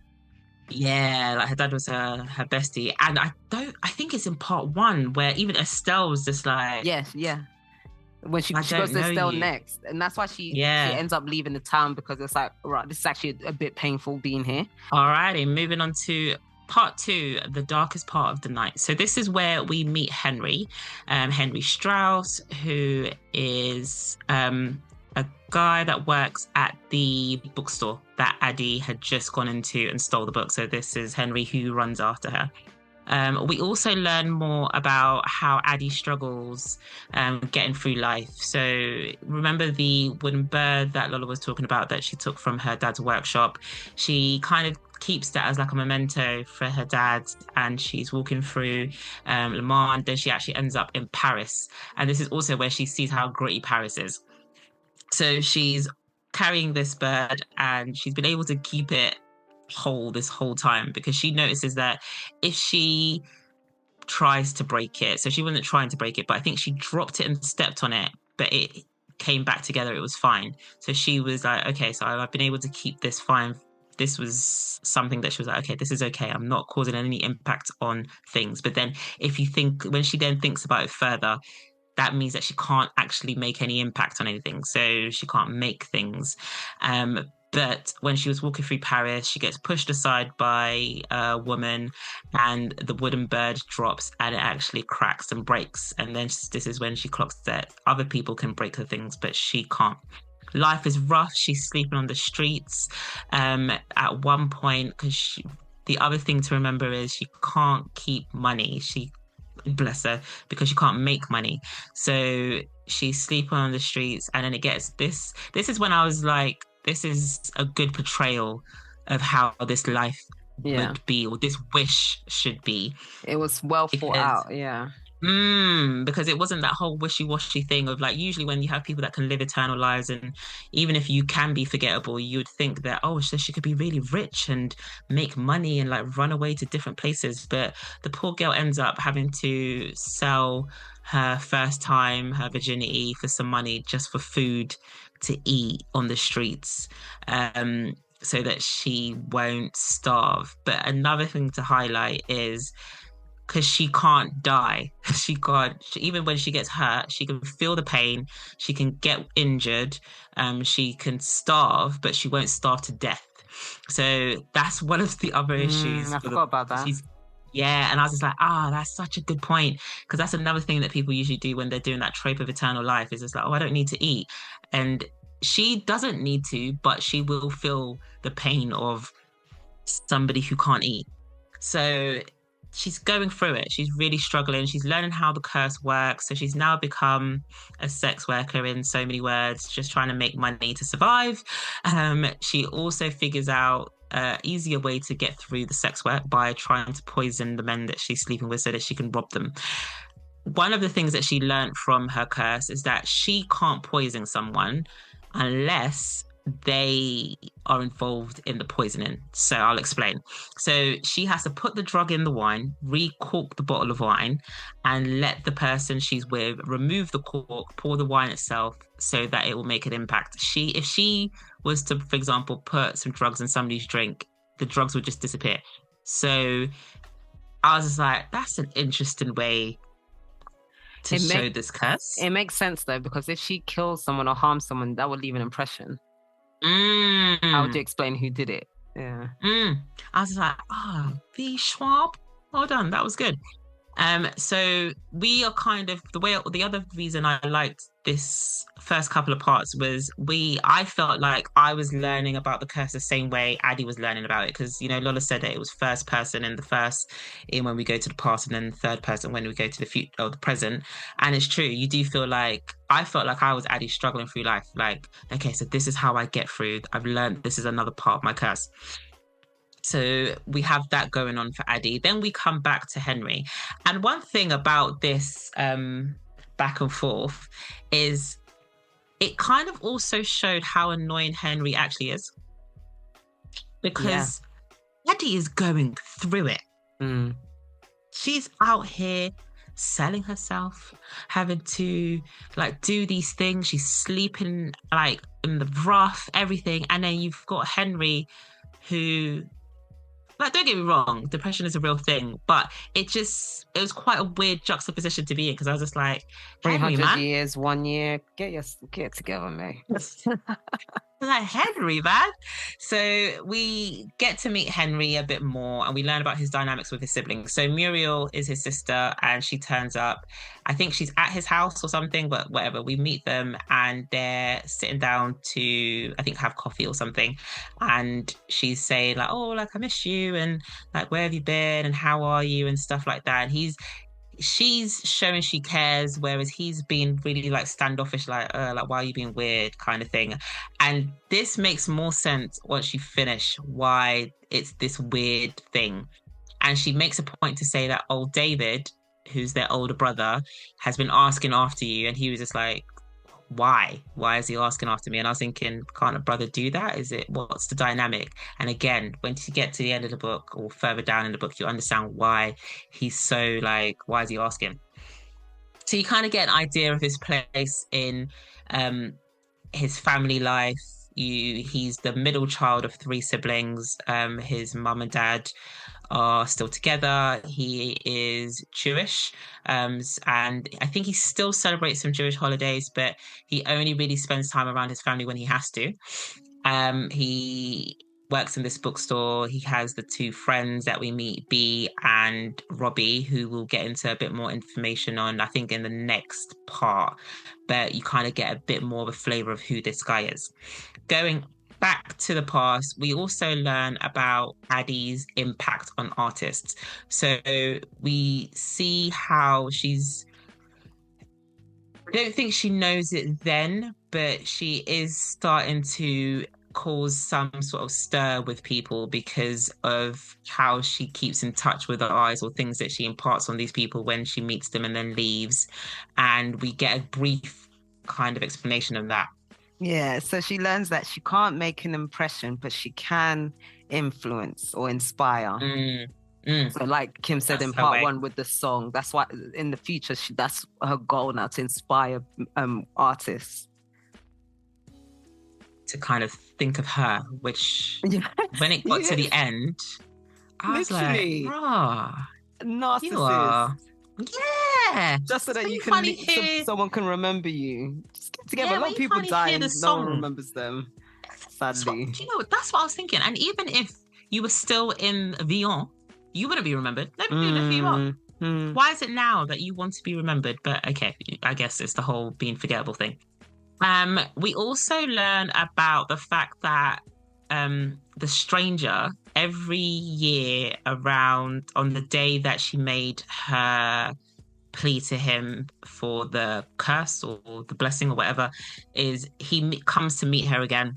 A: Yeah, like her dad was her bestie, and I think it's in part 1 where even Estelle was just like,
B: when she goes to Estelle next, and that's why she ends up leaving the town, because it's like, right, this is actually a bit painful being here. Alrighty,
A: moving on to part 2, the darkest part of the night. So this is where we meet Henry Strauss, who is a guy that works at the bookstore that Addie had just gone into and stole the book. So this is Henry who runs after her. We also learn more about how Addie struggles getting through life. So remember the wooden bird that Lola was talking about that she took from her dad's workshop? She kind of keeps that as like a memento for her dad, and she's walking through Le Mans. Then she actually ends up in Paris. And this is also where she sees how gritty Paris is. So she's carrying this bird, and she's been able to keep it whole this whole time, because she notices that if she tries to break it, so she wasn't trying to break it, but I think she dropped it and stepped on it, but it came back together, it was fine. So she was like, okay, so I've been able to keep this fine. This was something that she was like, okay, this is okay. I'm not causing any impact on things. But then if you think, when she then thinks about it further, that means that she can't actually make any impact on anything. So she can't make things. But when she was walking through Paris, she gets pushed aside by a woman and the wooden bird drops and it actually cracks and breaks. And then this is when she clocks that other people can break the things, but she can't. Life is rough. She's sleeping on the streets. At one point, because the other thing to remember is she can't keep money. Bless her, because she can't make money. So she's sleeping on the streets, and then it gets this. This is when I was like, this is a good portrayal of how this life would be, or this wish should be.
B: It was well thought out, yeah.
A: Because it wasn't that whole wishy-washy thing of like, usually when you have people that can live eternal lives, and even if you can be forgettable, you would think that, oh, so she could be really rich and make money and like run away to different places. But the poor girl ends up having to sell her first time, her virginity, for some money, just for food to eat on the streets, so that she won't starve. But another thing to highlight is, because she can't die. Even when she gets hurt, she can feel the pain, she can get injured, she can starve, but she won't starve to death. So that's one of the other issues.
B: I forgot about that.
A: Yeah, and I was just like, that's such a good point. Because that's another thing that people usually do when they're doing that trope of eternal life, is just like, oh, I don't need to eat. And she doesn't need to, but she will feel the pain of somebody who can't eat. So she's going through it. She's really struggling. She's learning how the curse works. So she's now become a sex worker, in so many words, just trying to make money to survive. She also figures out an easier way to get through the sex work by trying to poison the men that she's sleeping with so that she can rob them. One of the things that she learned from her curse is that she can't poison someone unless they are involved in the poisoning. So I'll explain. So she has to put the drug in the wine, re-cork the bottle of wine, and let the person she's with remove the cork, pour the wine itself, so that it will make an impact. If she was to, for example, put some drugs in somebody's drink, the drugs would just disappear. So I was just like, that's an interesting way to show this curse.
B: It makes sense though, because if she kills someone or harms someone, that would leave an impression. How would you explain who did it? Yeah.
A: I was like, V.E Schwab. Well done. That was good. So we are kind of the other reason I liked this first couple of parts was I felt like I was learning about the curse the same way Addie was learning about it, because Lola said that it was first person in when we go to the past, and then third person when we go to the future or the present. And it's true, you do feel like I felt like I was Addie struggling through life, like, okay, so this is how I get through. I've learned this is another part of my curse. So we have that going on for Addie. Then we come back to Henry. And one thing about this back and forth is it kind of also showed how annoying Henry actually is. Because Addie is going through it. She's out here selling herself, having to like do these things. She's sleeping like in the rough, everything. And then you've got Henry who... Like, don't get me wrong, depression is a real thing, but it was quite a weird juxtaposition to be in, because I was just like,
B: 300 years, 1 year, get it together, mate.
A: Like, Henry, man. So we get to meet Henry a bit more, and we learn about his dynamics with his siblings. So Muriel is his sister, and she turns up. I think she's at his house or something, but whatever. We meet them, and they're sitting down to, I think, have coffee or something. And she's saying like, oh, like, I miss you, and like, where have you been, and how are you, and stuff like that. And she's showing she cares, whereas he's been really like standoffish, like why are you being weird, kind of thing. And this makes more sense once you finish why it's this weird thing. And she makes a point to say that old David, who's their older brother, has been asking after you, and he was just like, why is he asking after me? And I was thinking, can't a brother do that? What's the dynamic? And again, when you get to the end of the book or further down in the book, you understand why he's so like, why is he asking? So you kind of get an idea of his place in um, his family life. He's the middle child of three siblings. His mum and dad are still together. He is Jewish, and I think he still celebrates some Jewish holidays, but he only really spends time around his family when he has to. He works in this bookstore. He has the two friends that we meet, B and Robbie, who we'll get into a bit more information on, I think, in the next part. But you kind of get a bit more of a flavor of who this guy is. Going back to the past, we also learn about Addie's impact on artists. So we see how I don't think she knows it then, but she is starting to cause some sort of stir with people because of how she keeps in touch with her eyes, or things that she imparts on these people when she meets them and then leaves. And we get a brief kind of explanation of that.
B: Yeah, so she learns that she can't make an impression, but she can influence or inspire. So like Kim said in part one with the song, that's why in the future, that's her goal now, to inspire artists.
A: To kind of think of her, which when it got to the end, I was like,
B: narcissist.
A: Yeah.
B: Just so that you can so someone can remember you. Just get together. A lot of people die and no one remembers them. Sadly.
A: That's what I was thinking. And even if you were still in V.E, you wouldn't be remembered. Nobody knew who you are. Why is it now that you want to be remembered? But okay, I guess it's the whole being forgettable thing. We also learn about the fact that the stranger, every year around on the day that she made her plea to him for the curse or the blessing or whatever, is he comes to meet her again.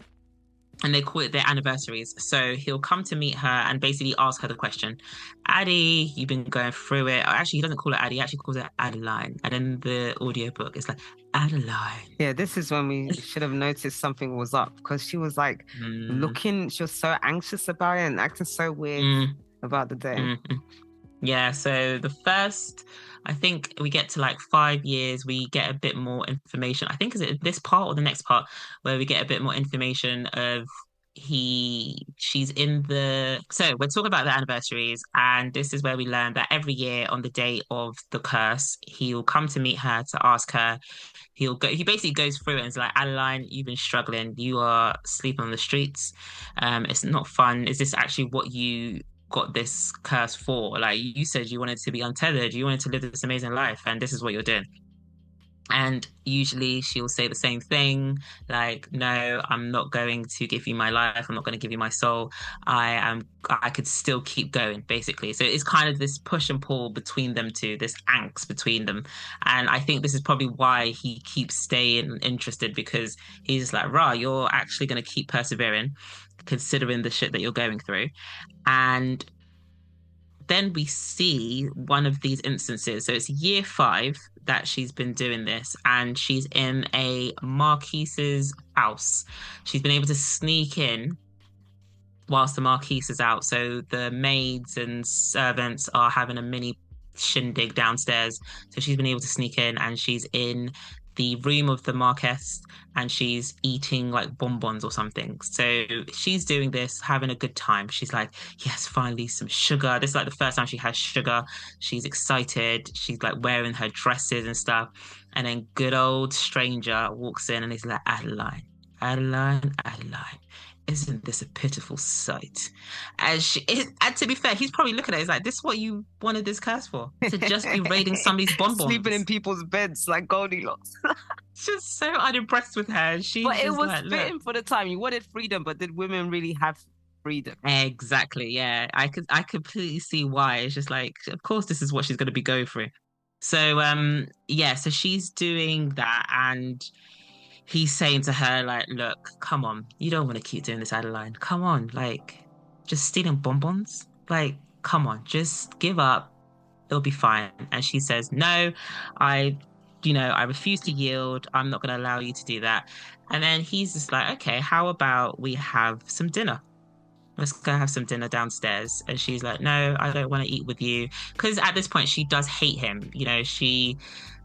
A: And they call it their anniversaries. So he'll come to meet her and basically ask her the question, Addie, you've been going through it. Or actually, he doesn't call it Addie, he actually calls it Adeline. And in the audiobook, it's like, Adeline.
B: Yeah, this is when we should have noticed something was up, because she was like looking, she was so anxious about it and acting so weird about the day.
A: Yeah, so the first, I think we get to like 5 years, we get a bit more information. I think, is it this part or the next part where we get a bit more information of she's in so we're talking about the anniversaries, and this is where we learn that every year on the day of the curse, he'll come to meet her to ask her. He basically goes through it and is like, Adeline, you've been struggling. You are sleeping on the streets. It's not fun. Is this actually what you got this curse for? Like, you said you wanted to be untethered, you wanted to live this amazing life, and this is what you're doing. And usually she'll say the same thing, like, no, I'm not going to give you my life, I'm not going to give you my soul, I could still keep going, basically. So it's kind of this push and pull between them two, this angst between them. And I think this is probably why he keeps staying interested, because he's just like, rah, you're actually going to keep persevering considering the shit that you're going through. And then we see one of these instances. So it's year 5 that she's been doing this, and she's in a marquise's house. She's been able to sneak in whilst the marquise is out. So the maids and servants are having a mini shindig downstairs. So she's been able to sneak in, and she's in the room of the marquise, and she's eating like bonbons or something. So she's doing this, having a good time. She's like, yes, finally some sugar. This is like the first time she has sugar. She's excited. She's like wearing her dresses and stuff. And then good old stranger walks in and he's like, Adeline, Adeline, Adeline, isn't this a pitiful sight? And to be fair, he's probably looking at it, he's like, this is what you wanted this curse for? To just be raiding somebody's bonbons?
B: Sleeping in people's beds like Goldilocks.
A: Just so unimpressed with her.
B: But it was like, fitting for the time. You wanted freedom, but did women really have freedom?
A: Exactly, yeah. I completely see why. It's just like, of course, this is what she's going to be going through. So, so she's doing that, and he's saying to her, like, look, come on, you don't want to keep doing this, Adeline. Come on, like, just stealing bonbons? Like, come on, just give up. It'll be fine. And she says, no, I refuse to yield. I'm not going to allow you to do that. And then he's just like, okay, how about we have some dinner? Let's go have some dinner downstairs. And she's like, no, I don't want to eat with you. Because at this point, she does hate him. You know, she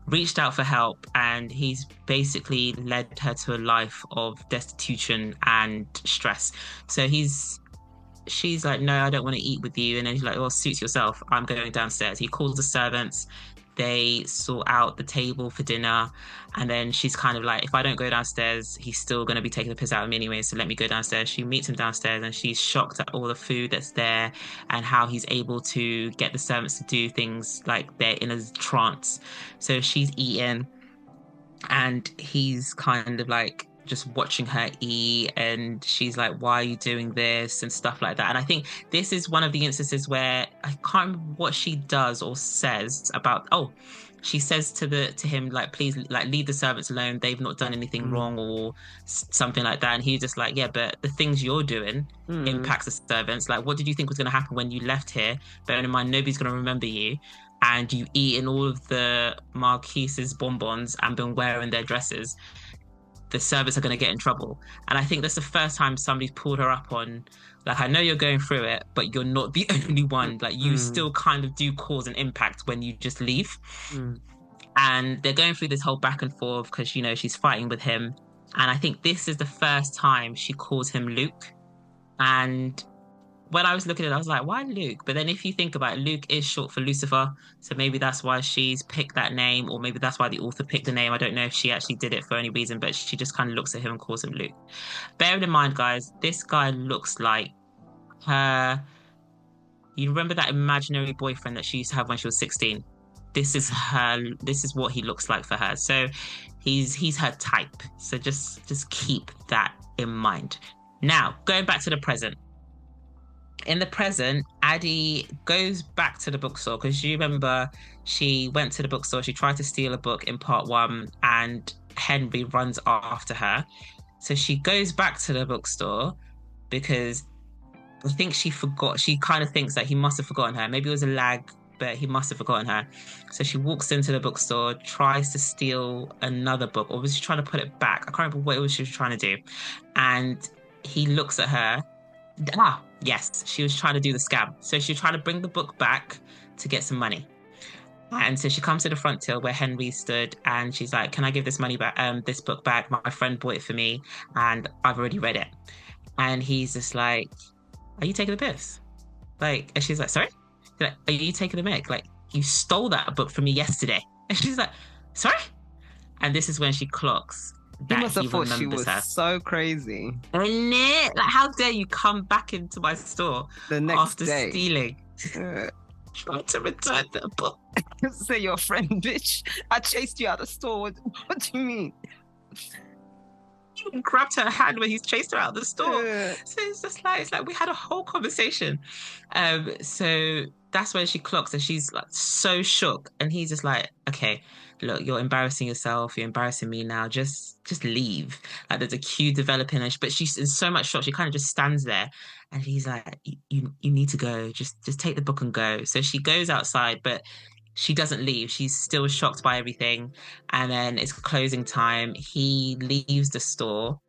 A: reached out for help, and he's basically led her to a life of destitution and stress. So she's like, no, I don't want to eat with you. And then he's like, well, suits yourself. I'm going downstairs. He calls the servants. They sort out the table for dinner. And then she's kind of like, if I don't go downstairs, he's still going to be taking the piss out of me anyway. So let me go downstairs. She meets him downstairs and she's shocked at all the food that's there and how he's able to get the servants to do things like they're in a trance. So she's eating and he's kind of like just watching her eat, and she's like, why are you doing this and stuff like that. And I think this is one of the instances where I can't remember what she does or says about, she says to him, like, please, like, leave the servants alone, they've not done anything wrong, or something like that. And he's just like, yeah, but the things you're doing impacts the servants. Like, what did you think was going to happen when you left here? Bearing in mind, nobody's going to remember you, and you eaten all of the Marquise's bonbons and been wearing their dresses. The servants are going to get in trouble. And I think that's the first time somebody's pulled her up on, like, I know you're going through it, but you're not the only one. Like, you still kind of do cause an impact when you just leave. And they're going through this whole back and forth because, you know, she's fighting with him. And I think this is the first time she calls him Luke. And when I was looking at it, I was like, why Luke? But then if you think about it, Luke is short for Lucifer. So maybe that's why she's picked that name, or maybe that's why the author picked the name. I don't know if she actually did it for any reason, but she just kind of looks at him and calls him Luke. Bearing in mind, guys, this guy looks like her. You remember that imaginary boyfriend that she used to have when she was 16? This is her. This is what he looks like for her. So he's her type. So just keep that in mind. Now, going back to the present. In the present, Addie goes back to the bookstore because you remember she went to the bookstore, she tried to steal a book in part 1 and Henry runs after her. So she goes back to the bookstore because I think she kind of thinks that he must have forgotten her. Maybe it was a lag, but he must have forgotten her. So she walks into the bookstore, tries to steal another book, or was she trying to put it back? I can't remember what it was she was trying to do. And he looks at her. Yes, she was trying to do the scam. So she was trying to bring the book back to get some money. And so she comes to the front till where Henry stood and she's like, can I give this money back, this book back? My friend bought it for me and I've already read it. And he's just like, are you taking the piss? Like, and she's like, sorry? He's like, are you taking the mic? Like, you stole that book from me yesterday. And she's like, sorry? And this is when she clocks that
B: he must have thought she was
A: her.
B: So crazy.
A: Isn't it? Like, how dare you come back into my store
B: the next
A: after
B: day.
A: Stealing? Trying to return the book.
B: Say your friend, bitch. I chased you out of the store. What do you mean?
A: He grabbed her hand when he's chased her out of the store. So it's like we had a whole conversation. So that's when she clocks and she's like so shook, and he's just like, okay, look, you're embarrassing yourself, you're embarrassing me now, just leave. Like, there's a queue developing, but she's in so much shock, she kind of just stands there, and he's like, you need to go, just take the book and go. So she goes outside, but she doesn't leave. She's still shocked by everything. And then it's closing time. He leaves the store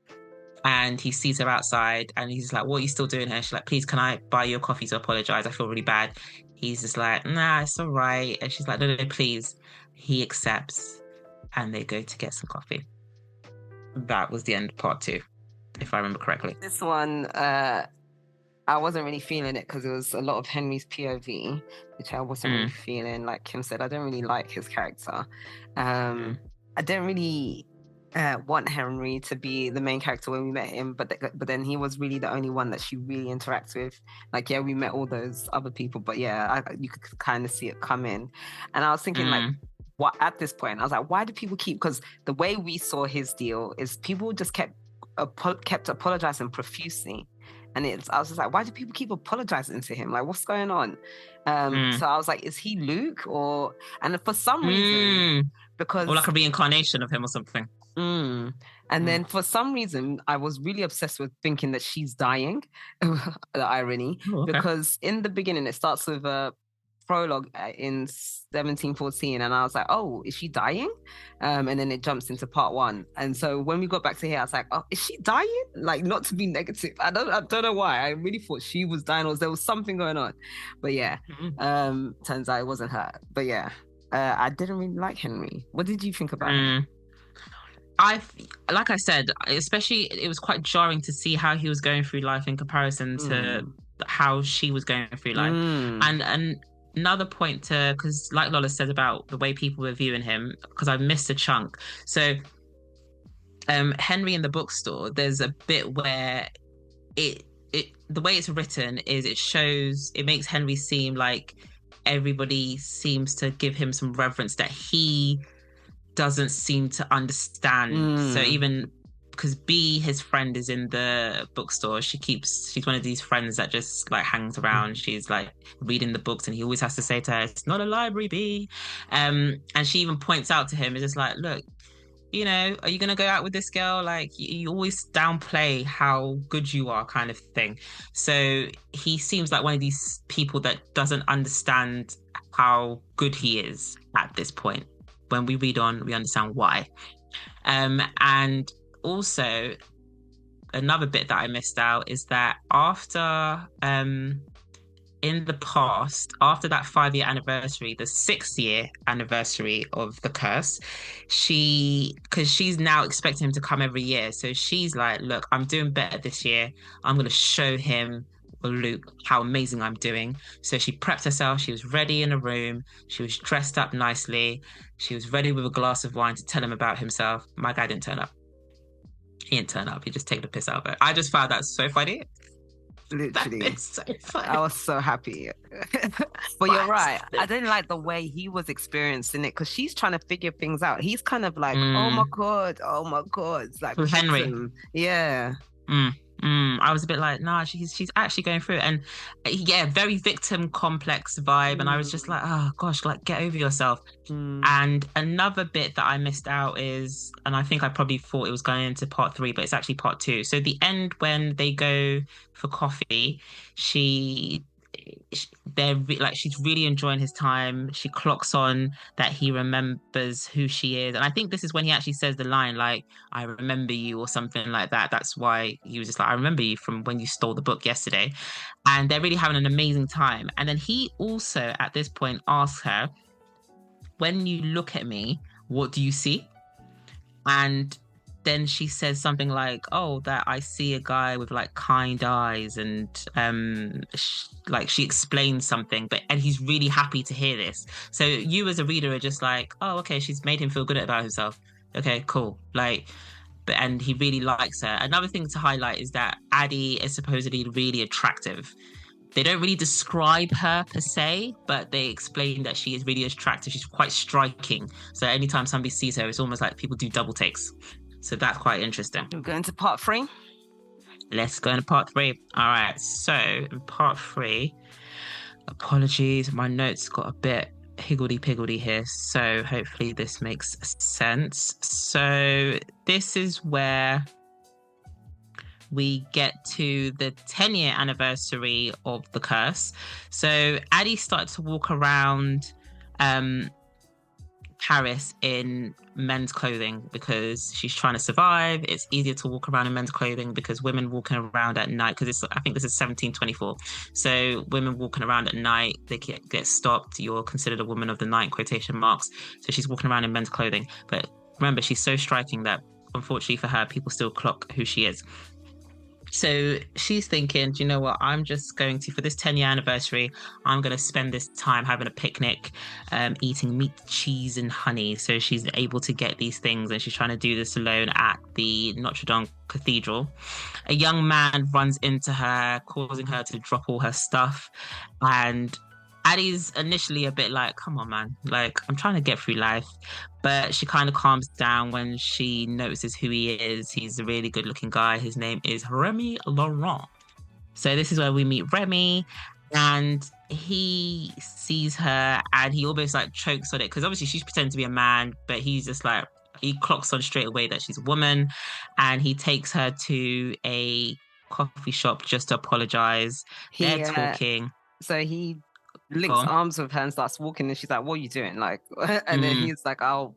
A: and he sees her outside and he's like, what are you still doing here? She's like, please, can I buy you a coffee to apologize? I feel really bad. He's just like, nah, it's all right. And she's like, no, please. He accepts and they go to get some coffee. That was the end of part 2, if I remember correctly.
B: This one, I wasn't really feeling it because it was a lot of Henry's POV, which I wasn't really feeling. Like Kim said, I don't really like his character. I didn't really want Henry to be the main character when we met him, but then he was really the only one that she really interacts with. Like, yeah, we met all those other people, but yeah, you could kind of see it come in. And I was thinking, like, what at this point, I was like, why do people keep? Because the way we saw his deal is people just kept apologizing profusely. And I was just like, why do people keep apologizing to him? Like, what's going on? So I was like, is he Luke? And for some reason, because...
A: Or like a reincarnation of him or something.
B: And then for some reason, I was really obsessed with thinking that she's dying. The irony. Oh, okay. Because in the beginning, it starts with a prologue in 1714, and I was like, oh, is she dying? And then it jumps into part 1, and so when we got back to here, I was like, oh, is she dying? Like, not to be negative, I don't know why I really thought she was dying, or there was something going on, but yeah. Turns out it wasn't her, but yeah. I didn't really like Henry. What did you think about him?
A: Mm. I, like I said, especially it was quite jarring to see how he was going through life in comparison to
B: Mm.
A: how she was going through life.
B: Mm.
A: And another point to, because like Lola said about the way people were viewing him, because I missed a chunk. So Henry in the bookstore, there's a bit where it the way it's written is it makes Henry seem like everybody seems to give him some reverence that he doesn't seem to understand. So
B: Mm.
A: even because B, his friend, is in the bookstore, she's one of these friends that just like hangs around. She's like reading the books, and he always has to say to her, "It's not a library, B." And she even points out to him, it's just like, look, are you gonna go out with this girl? Like you always downplay how good you are, kind of thing. So he seems like one of these people that doesn't understand how good he is at this point. When we read on, we understand why. And also another bit that I missed out is that after in the past, after that 5-year anniversary, the 6th-year anniversary of the curse, because she's now expecting him to come every year. So she's like, look, I'm doing better this year. I'm going to show him, or Luke, how amazing I'm doing. So she prepped herself. She was ready in a room. She was dressed up nicely. She was ready with a glass of wine to tell him about himself. My guy didn't turn up. He didn't turn up. He just take the piss out of it. I just found that so funny.
B: Literally.
A: So funny.
B: I was so happy. But you're right. I didn't like the way he was experiencing it because she's trying to figure things out. He's kind of like, oh my God. It's like
A: Henry.
B: Yeah.
A: I was a bit like, nah, she's actually going through it. And yeah, very victim complex vibe. And I was just like, oh gosh, like get over yourself. And another bit that I missed out is, and I think I probably thought it was going into part 3, but it's actually part 2. So the end when they go for coffee, she's really enjoying his time. She clocks on that he remembers who she is, and I think this is when he actually says the line like, "I remember you" or something like that. That's why he was just like, "I remember you from when you stole the book yesterday," and they're really having an amazing time. And then he also at this point asks her, "When you look at me, what do you see?" And then she says something like, "Oh, that I see a guy with like kind eyes," and like she explains something, and he's really happy to hear this. So you as a reader are just like, "Oh, okay, she's made him feel good about himself. Okay, cool." And he really likes her. Another thing to highlight is that Addie is supposedly really attractive. They don't really describe her per se, but they explain that she is really attractive. She's quite striking. So anytime somebody sees her, it's almost like people do double takes. So that's quite interesting.
B: We're going to part 3.
A: Let's go into part 3. All right. So in part 3, apologies, my notes got a bit higgledy-piggledy here. So hopefully this makes sense. So this is where we get to the 10-year anniversary of the curse. So Addie started to walk around Paris in men's clothing because she's trying to survive. It's easier to walk around in men's clothing because women walking around at night, because I think this is 1724. So women walking around at night, they get stopped. You're considered a woman of the night, quotation marks. So she's walking around in men's clothing. But remember, she's so striking that unfortunately for her, people still clock who she is. So she's thinking, do you know what? I'm just going to, for this 10-year anniversary, I'm going to spend this time having a picnic, eating meat, cheese, and honey. So she's able to get these things, and she's trying to do this alone at the Notre Dame Cathedral. A young man runs into her, causing her to drop all her stuff. And Addie's initially a bit like, come on, man. Like, I'm trying to get through life. But she kind of calms down when she notices who he is. He's a really good looking guy. His name is Remy Laurent. So this is where we meet Remy, and he sees her and he almost like chokes on it because obviously she's pretending to be a man, but he's just like, he clocks on straight away that she's a woman, and he takes her to a coffee shop just to apologize. They're talking.
B: So he links arms with her and starts walking, and she's like, what are you doing? Like, and then he's like, I'll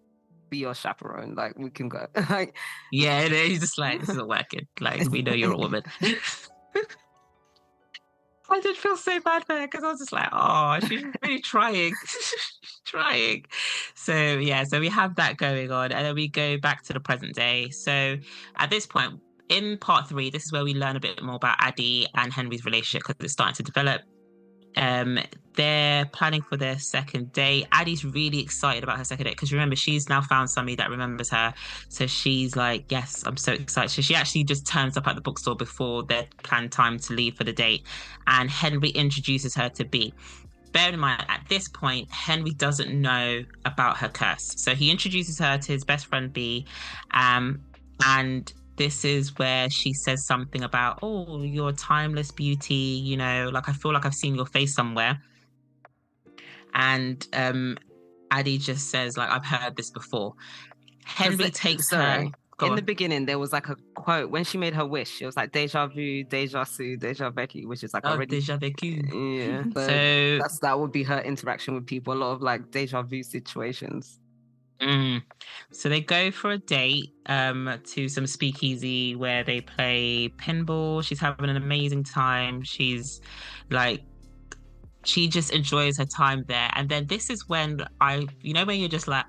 B: be your chaperone, like we can go. Like,
A: yeah, and he's just like, this isn't working, like we know you're a woman. I did feel so bad for her because I was just like, oh, she's really trying. Trying. So yeah, so we have that going on, and then we go back to the present day. So at this point, in part three, this is where we learn a bit more about Addie and Henry's relationship because it's starting to develop. Um, they're planning for their second date. Addie's really excited about her second date because remember, she's now found somebody that remembers her. So she's like, yes, I'm so excited. So she actually just turns up at the bookstore before their planned time to leave for the date. And Henry introduces her to B. Bear in mind, at this point, Henry doesn't know about her curse. So he introduces her to his best friend B. And this is where she says something about, oh, you're a timeless beauty, you know, like I feel like I've seen your face somewhere. And Addie just says, like, I've heard this before. Henry takes her.
B: In the beginning, there was like a quote when she made her wish. It was like deja vu, deja su, deja vécu, which is like already
A: deja vécu.
B: Yeah, so that would be her interaction with people. A lot of like deja vu situations.
A: So they go for a date to some speakeasy where they play pinball. She's having an amazing time. She's like, she just enjoys her time there. And then this is when when you're just like,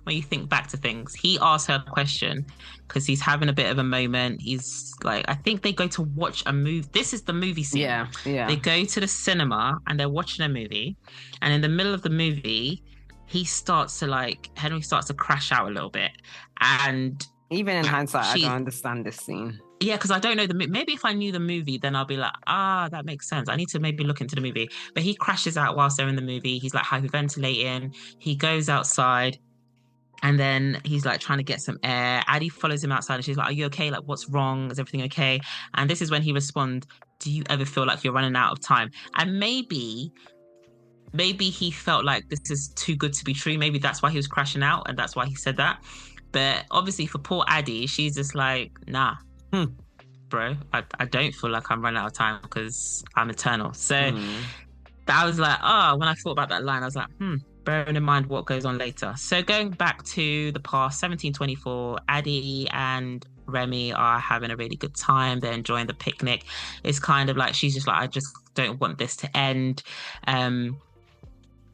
A: when you think back to things, he asks her a question because he's having a bit of a moment. He's like, I think they go to watch a movie. This is the movie scene.
B: Yeah.
A: They go to the cinema and they're watching a movie. And in the middle of the movie, Henry starts to crash out a little bit. And
B: even in hindsight, I don't understand this scene.
A: Yeah, because I don't know maybe if I knew the movie, then I'll be like, that makes sense. I need to maybe look into the movie. But he crashes out whilst they're in the movie. He's like hyperventilating. He goes outside. And then he's like trying to get some air. Addie follows him outside and she's like, are you okay? Like, what's wrong? Is everything okay? And this is when he responds, do you ever feel like you're running out of time? And maybe he felt like this is too good to be true. Maybe that's why he was crashing out and that's why he said that. But obviously for poor Addie, she's just like, nah, bro, I don't feel like I'm running out of time because I'm eternal. So I was like, when I thought about that line, I was like, bearing in mind what goes on later. So going back to the past, 1724, Addie and Remy are having a really good time. They're enjoying the picnic. It's kind of like, she's just like, I just don't want this to end.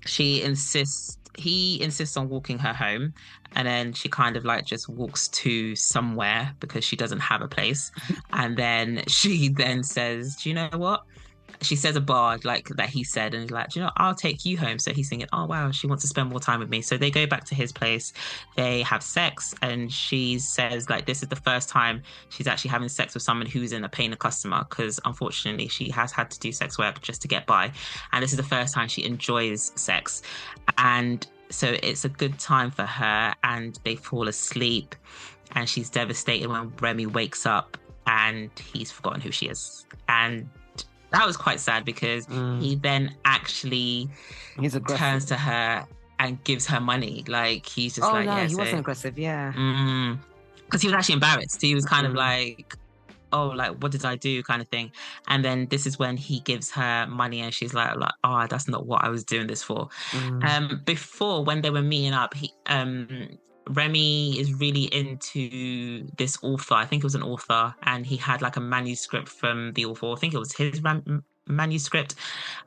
A: He insists on walking her home. And then she kind of like just walks to somewhere because she doesn't have a place. And then she then says, do you know what? She says a bar like that he said, and he's like, do you know, I'll take you home. So he's thinking, oh wow, she wants to spend more time with me. So they go back to his place, they have sex, and she says like this is the first time she's actually having sex with someone who's in a paying a customer, because unfortunately she has had to do sex work just to get by, and this is the first time she enjoys sex. And so it's a good time for her, and they fall asleep, and she's devastated when Remy wakes up and he's forgotten who she is. And that was quite sad because he then actually turns to her and gives her money. Like, he's just
B: he wasn't aggressive, yeah.
A: Because he was actually embarrassed. He was kind of like, oh, like, what did I do kind of thing. And then this is when he gives her money and she's like, oh, that's not what I was doing this for. Before, when they were meeting up, Remy is really into this author. I think it was an author, and he had like a manuscript from the author. I think it was his manuscript.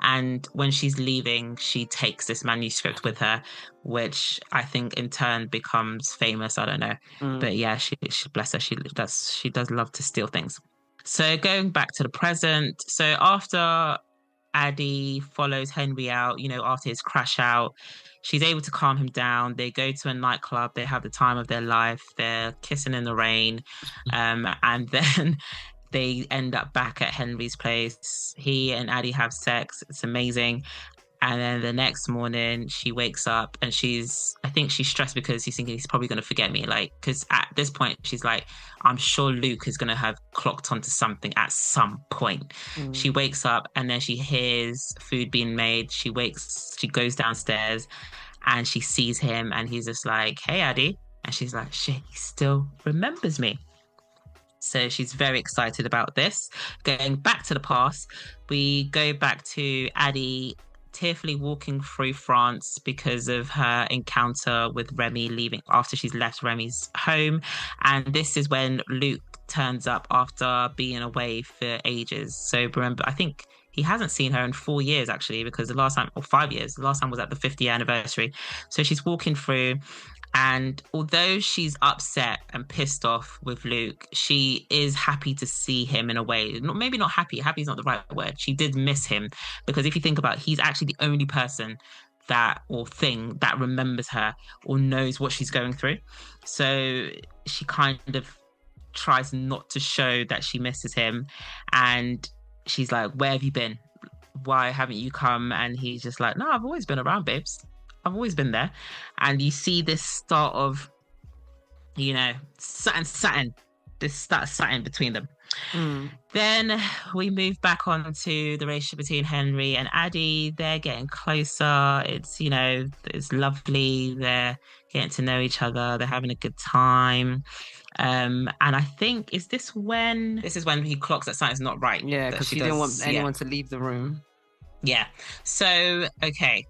A: And when she's leaving, she takes this manuscript with her, which I think in turn becomes famous. I don't know. But yeah, she bless her. She does love to steal things. So going back to the present. So after Addie follows Henry out, after his crash out, she's able to calm him down. They go to a nightclub. They have the time of their life. They're kissing in the rain. And then they end up back at Henry's place. He and Addie have sex. It's amazing. And then the next morning she wakes up and I think she's stressed because she's thinking he's probably going to forget me. Like, because at this point she's like, I'm sure Luke is going to have clocked onto something at some point. She wakes up and then she hears food being made. She goes downstairs and she sees him and he's just like, hey, Addie. And she's like, shit, he still remembers me. So she's very excited about this. Going back to the past, we go back to Addie tearfully walking through France because of her encounter with Remy leaving after she's left Remy's home. And this is when Luke turns up after being away for ages. So remember, I think he hasn't seen her in 4 years, actually, because the last time, or 5 years, the last time was at the 50th anniversary. So she's walking through, and although she's upset and pissed off with Luke, she is happy to see him in a way. Maybe not happy. Happy is not the right word. She did miss him, because if you think about it, he's actually the only person that or thing that remembers her or knows what she's going through. So she kind of tries not to show that she misses him. And she's like, where have you been? Why haven't you come? And he's just like, no, I've always been around, babes. I've always been there. And you see this start of, something. This starts something between them. Then we move back on to the relationship between Henry and Addie. They're getting closer. It's lovely. They're getting to know each other. They're having a good time. And I think, this is when he clocks that something's not right.
B: Yeah, because she didn't want anyone to leave the room.
A: Yeah. So, okay.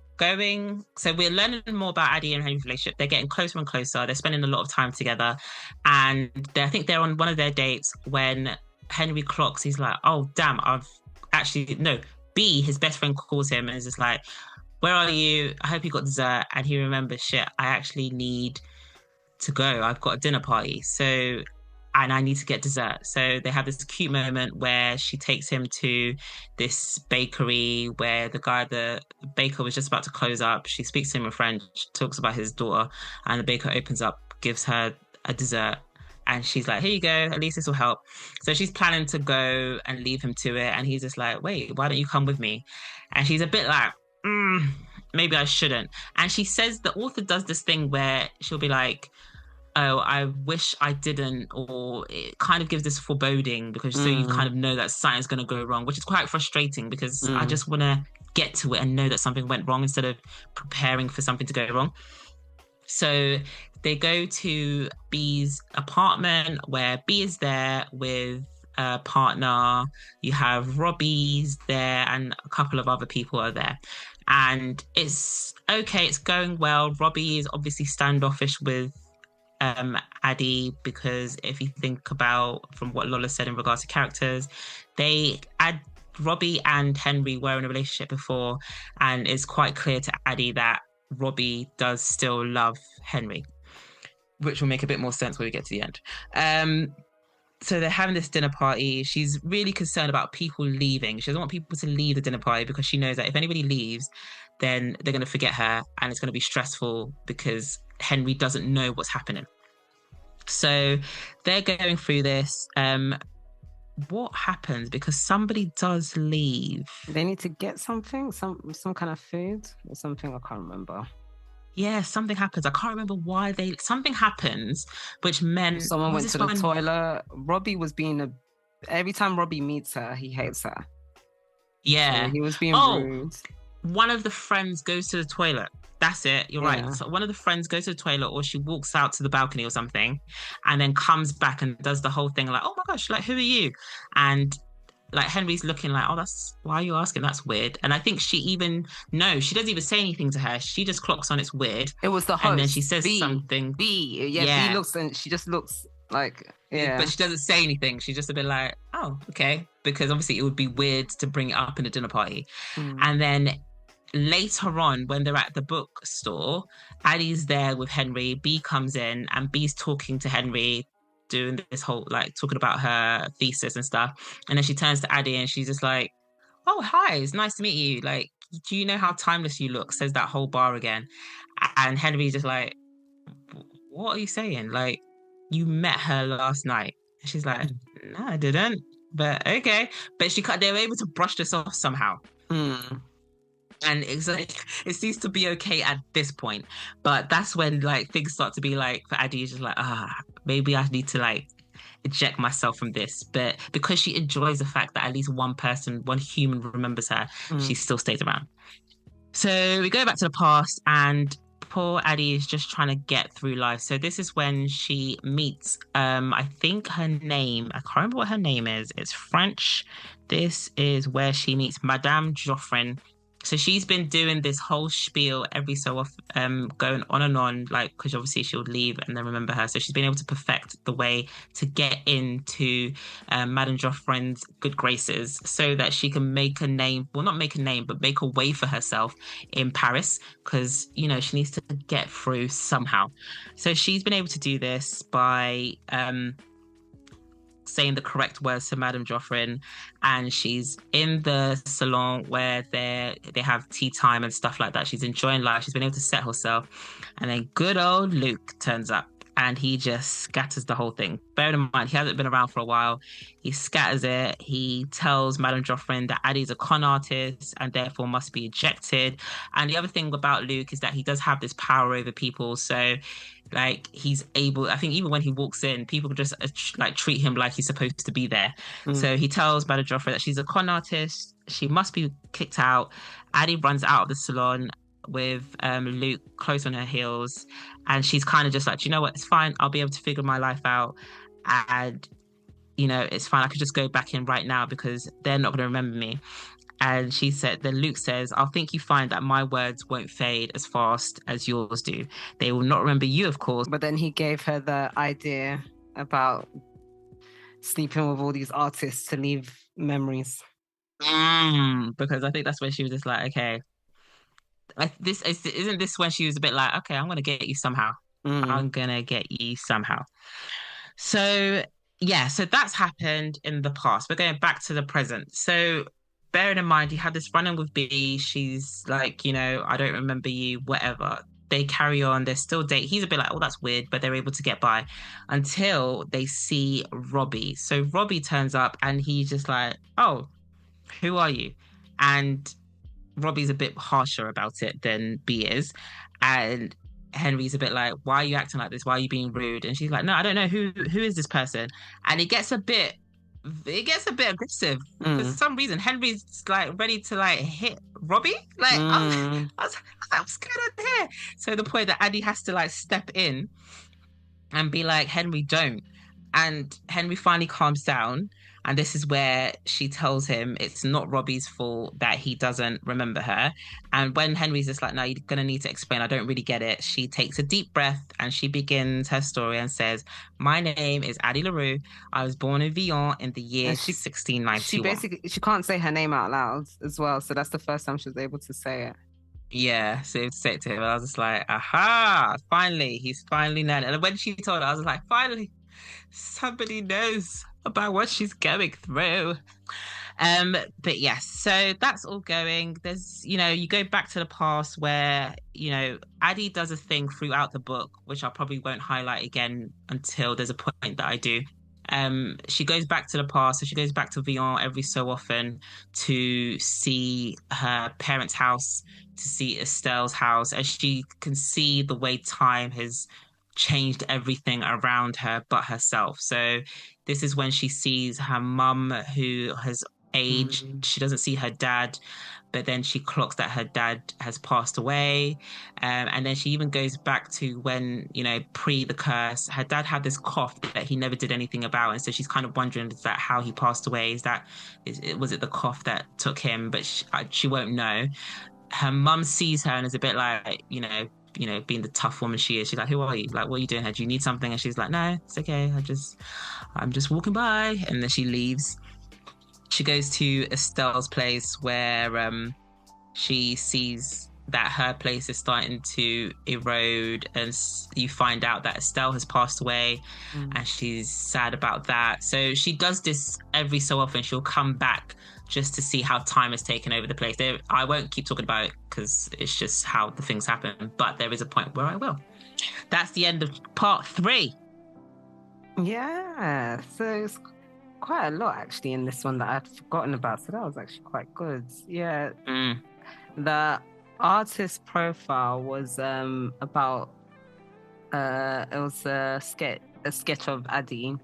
A: So we're learning more about Addie and Henry's relationship. They're getting closer and closer. They're spending a lot of time together. And I think they're on one of their dates when Henry clocks. He's like, oh, damn, B, his best friend, calls him and is just like, where are you? I hope you got dessert. And he remembers, shit, I actually need to go. I've got a dinner party. And I need to get dessert. So they have this cute moment where she takes him to this bakery where the baker was just about to close up. She speaks to him in French, talks about his daughter, and the baker opens up, gives her a dessert. And she's like, here you go, at least this will help. So she's planning to go and leave him to it. And he's just like, wait, why don't you come with me? And she's a bit like, maybe I shouldn't. And she says, the author does this thing where she'll be like, oh, I wish I didn't, or it kind of gives this foreboding because so you kind of know that something's going to go wrong, which is quite frustrating because I just want to get to it and know that something went wrong instead of preparing for something to go wrong. So they go to B's apartment where B is there with a partner. You have Robbie's there and a couple of other people are there. And it's okay, it's going well. Robbie is obviously standoffish with Addie, because if you think about from what Lola said in regards to characters, Robbie and Henry were in a relationship before, and it's quite clear to Addie that Robbie does still love Henry, which will make a bit more sense when we get to the end. So they're having this dinner party. She's really concerned about people leaving. She doesn't want people to leave the dinner party because she knows that if anybody leaves, then they're going to forget her and it's going to be stressful because Henry doesn't know what's happening. So they're going through this. What happens? Because somebody does leave.
B: They need to get something, some kind of food or something. I can't remember.
A: Yeah, something happens. I can't remember why something happens, which meant
B: someone went to the toilet. Robbie was every time Robbie meets her, he hates her.
A: Yeah.
B: So he was being rude.
A: One of the friends goes to the toilet. That's it. You're right. So one of the friends goes to the toilet, or she walks out to the balcony or something, and then comes back and does the whole thing like, oh my gosh, like, who are you? And like Henry's looking like, oh, that's why are you asking? That's weird. And I think she doesn't even say anything to her. She just clocks on it's weird.
B: It was the host.
A: And then she says something.
B: B. Yeah, B looks and she just looks like, yeah.
A: But she doesn't say anything. She's just a bit like, oh, okay. Because obviously it would be weird to bring it up in a dinner party. And then later on, when they're at the bookstore, Addie's there with Henry. B comes in and B's talking to Henry, doing this whole, like, talking about her thesis and stuff. And then she turns to Addie and she's just like, oh, hi, it's nice to meet you. Like, do you know how timeless you look? Says that whole bar again. And Henry's just like, what are you saying? Like, you met her last night. And she's like, no, I didn't. But okay. But they were able to brush this off somehow. And it's like, it seems to be okay at this point. But that's when, like, things start to be like, for Addie, just like, maybe I need to, like, eject myself from this. But because she enjoys the fact that at least one human remembers her, she still stays around. So we go back to the past, and poor Addie is just trying to get through life. So this is when she meets, I think her name, I can't remember what her name is. It's French. This is where she meets Madame Geoffrin So she's been doing this whole spiel every so often, going on and on, like, because obviously she'll leave and then remember her. So she's been able to perfect the way to get into Madame Joffrin's good graces so that she can make a name, well, not make a name, but make a way for herself in Paris, because, she needs to get through somehow. So she's been able to do this by saying the correct words to Madame Joffrin, and she's in the salon where they have tea time and stuff like that. She's enjoying life. She's been able to set herself, and then good old Luke turns up, and he just scatters the whole thing. Bear in mind, he hasn't been around for a while. He scatters it. He tells Madame Joffrin that Addie's a con artist and therefore must be ejected. And the other thing about Luke is that he does have this power over people. So, like, he's able, I think even when he walks in, people just like treat him like he's supposed to be there. So he tells Madame Joffrin that she's a con artist. She must be kicked out. Addie runs out of the salon with Luke close on her heels, and she's kind of just like, you know what, it's fine, I'll be able to figure my life out, and it's fine, I could just go back in right now because they're not going to remember me. And then Luke says, I'll think you find that my words won't fade as fast as yours do. They will not remember you, of course.
B: But then he gave her the idea about sleeping with all these artists to leave memories.
A: Because I think that's when she was just like, okay, isn't this when she was a bit like, okay, I'm gonna get you somehow. I'm gonna get you somehow. So yeah, so that's happened in the past. We're going back to the present. So bearing in mind, he had this run-in with B. She's like, I don't remember you, whatever. They carry on. They're still dating. He's a bit like, oh, that's weird, but they're able to get by until they see Robbie. So Robbie turns up and he's just like, oh, who are you? And Robbie's a bit harsher about it than B is. And Henry's a bit like, why are you acting like this? Why are you being rude? And she's like, no, I don't know. Who is this person? And it gets a bit aggressive. For some reason. Henry's like ready to like hit Robbie. Like, I was like, what's going on here? So the point that Addie has to like step in and be like, Henry, don't. And Henry finally calms down. And this is where she tells him it's not Robbie's fault that he doesn't remember her. And when Henry's just like, no, you're going to need to explain, I don't really get it, she takes a deep breath and she begins her story and says, my name is Addie La Rue. I was born in Vion in the year 1691.
B: She can't say her name out loud as well. So that's the first time she was able to say it.
A: Yeah, so to say it to him, I was just like, aha, finally, he's finally known. And when she told her, I was like, finally, somebody knows about what she's going through. But yes, so that's all going. There's, you go back to the past where, Addie does a thing throughout the book, which I probably won't highlight again until there's a point that I do. She goes back to the past, so she goes back to Vion every so often to see her parents' house, to see Estelle's house, as she can see the way time has changed everything around her but herself. So this is when she sees her mum, who has aged. She doesn't see her dad, but then she clocks that her dad has passed away. And then she even goes back to when, pre the curse, her dad had this cough that he never did anything about. And so she's kind of wondering, is that how he passed away? Was it the cough that took him? But she won't know. Her mum sees her and is a bit like, being the tough woman she is. She's like, who are you? Like, what are you doing here? Do you need something? And she's like, no, it's okay. I'm just walking by. And then she leaves. She goes to Estelle's place where she sees that her place is starting to erode, and you find out that Estelle has passed away, and she's sad about that. So she does this every so often. She'll come back just to see how time has taken over the place. I won't keep talking about it because it's just how the things happen, but there is a point where I will. That's the end of part 3.
B: Yeah, so it's quite a lot actually in this one that I'd forgotten about, so that was actually quite good. Yeah. The artist profile was about it was a sketch of Addie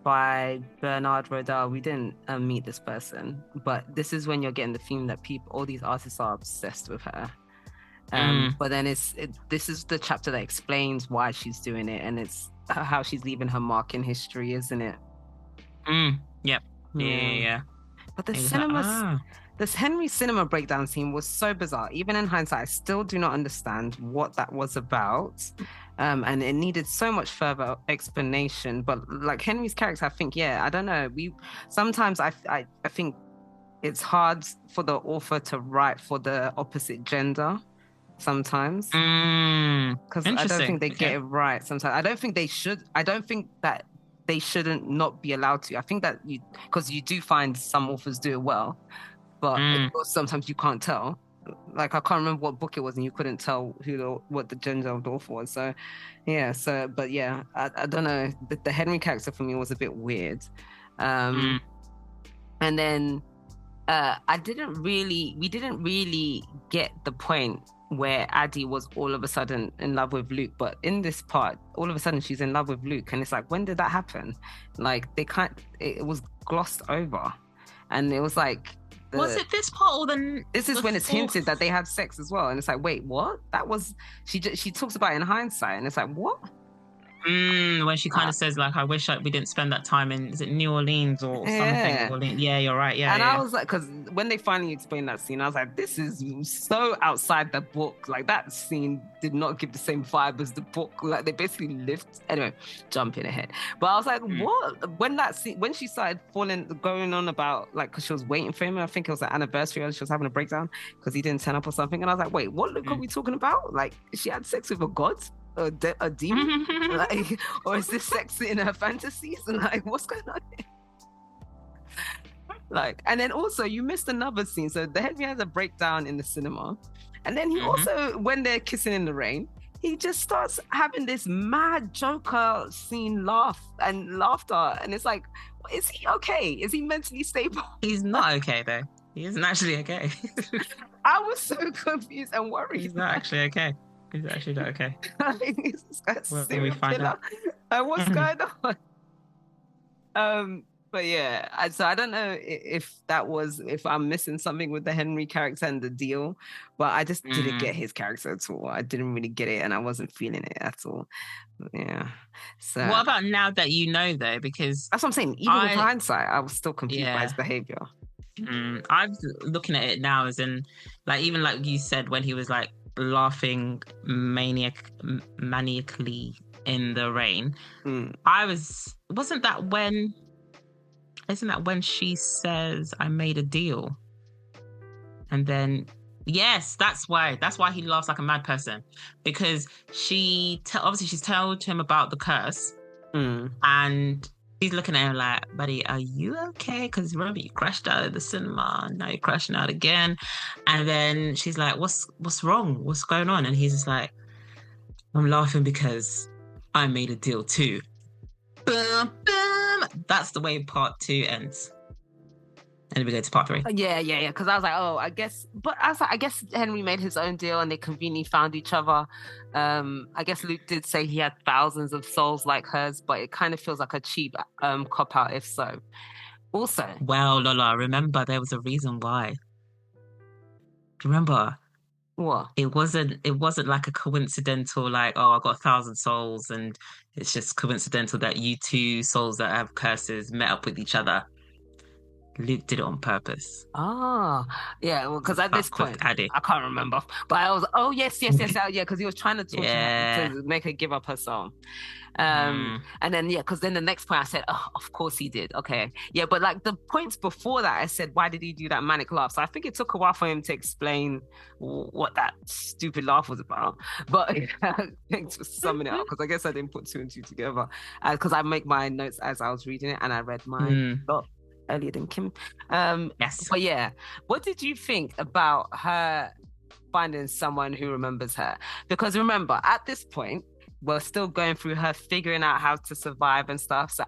B: by Bernard Rodin. We didn't meet this person, but this is when you're getting the theme that all these artists are obsessed with her. But then this is the chapter that explains why she's doing it, and it's how she's leaving her mark in history, isn't it?
A: Yep. Yeah.
B: But the cinemas, this Henry cinema breakdown scene was so bizarre. Even in hindsight, I still do not understand what that was about. And it needed so much further explanation. But like Henry's character, I think, I don't know. Sometimes I think it's hard for the author to write for the opposite gender sometimes. Because I don't think they get it right sometimes. I don't think they should. I don't think that they shouldn't not be allowed to. I think that because you do find some authors do it well, but sometimes you can't tell. Like I can't remember what book it was, and you couldn't tell what the gender of the author was. So, I don't know. The Henry character for me was a bit weird, and then we didn't really get the point where Addie was all of a sudden in love with Luke, but in this part, all of a sudden she's in love with Luke, and it's like, when did that happen? Like it was glossed over, and it was like,
A: was it this part or
B: this is when it's hinted that they had sex as well, and it's like, wait, what? That was she talks about it in hindsight, and it's like, what?
A: When she kind of says like, I wish we didn't spend that time in, is it New Orleans or something? Yeah, you're right. Yeah,
B: and I was like, because when they finally explained that scene, I was like, this is so outside the book. Like that scene did not give the same vibe as the book. Like they basically lived. Anyway, jumping ahead, but I was like, what? When that scene, when she started going on about like, because she was waiting for him. I think it was an anniversary, or she was having a breakdown because he didn't turn up or something. And I was like, wait, what Luke are we talking about? Like she had sex with a god? A demon? Like, or is this sex in her fantasies? And like, what's going on here? Like, and then also you missed another scene. So the Henry has a breakdown in the cinema, and then he also, when they're kissing in the rain, he just starts having this mad Joker scene laughter, and it's like, is he okay? Is he mentally stable?
A: He's not okay though. He isn't actually okay.
B: I was so confused and worried.
A: He's not actually okay. He's actually not okay.
B: When we find out. What's going on? But yeah, so I don't know if I'm missing something with the Henry character and the deal, but I just didn't get his character at all. I didn't really get it, and I wasn't feeling it at all. Yeah. So
A: what about now that you know though? Because
B: that's what I'm saying. Even with hindsight, I was still confused by his behavior.
A: I'm looking at it now as in, like, even like you said, when he was like laughing maniacally in the rain. Isn't that when she says, I made a deal? And then yes, that's why he laughs like a mad person, because obviously she's told him about the curse, and he's looking at him like, buddy, are you okay? Because remember, you crashed out of the cinema, now you're crashing out again. And then she's like, what's wrong? What's going on? And he's just like, I'm laughing because I made a deal too. Boom, boom. That's the way part 2 ends. And then we go to part 3.
B: Yeah. Because I was like, I guess Henry made his own deal and they conveniently found each other. I guess Luke did say he had thousands of souls like hers, but it kind of feels like a cheap cop out if so. Also,
A: well, Lola, remember there was a reason why. Remember
B: what?
A: It wasn't like a coincidental, like, I got 1,000 souls and it's just coincidental that you two souls that have curses met up with each other. Luke did it on purpose.
B: Yeah, well, because at this point, Addie. I can't remember. But I was, yes, because he was trying to talk to make her give up her soul. And then, because then the next point I said, of course he did. Okay. Yeah, but like the points before that, I said, why did he do that manic laugh? So I think it took a while for him to explain what that stupid laugh was about. But thanks for summing it up, because I guess I didn't put 2 and 2 together. Because I make my notes as I was reading it, and I read mine earlier than Kim.
A: Yes.
B: But yeah, what did you think about her finding someone who remembers her? Because remember, at this point, we're still going through her figuring out how to survive and stuff. So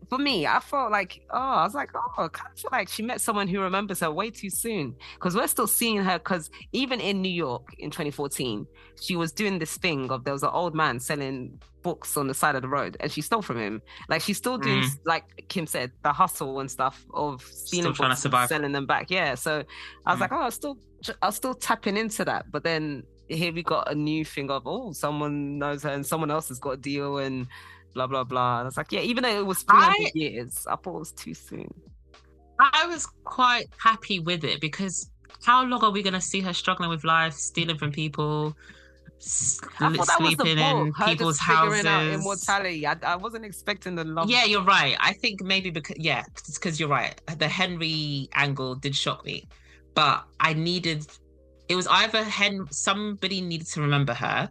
B: for me, I felt like, I kind of feel like she met someone who remembers her way too soon. Because we're still seeing her, because even in New York in 2014, she was doing this thing of, there was an old man selling books on the side of the road and she stole from him. Like she's still doing, like Kim said, the hustle and stuff of stealing books and selling them back. Yeah. So I was like, I was still tapping into that. But then here we got a new thing of, someone knows her and someone else has got a deal and blah blah blah. And I was like, even though it was 300 years, I thought it was too soon.
A: I was quite happy with it because how long are we going to see her struggling with life, stealing from people,
B: I thought that was the
A: sleeping
B: book,
A: in
B: her
A: people's
B: just figuring out
A: houses?
B: immortality. I wasn't expecting the love.
A: Yeah, you're right. I think maybe because, yeah, it's because you're right. The Henry angle did shock me, but I needed, it was either somebody needed to remember her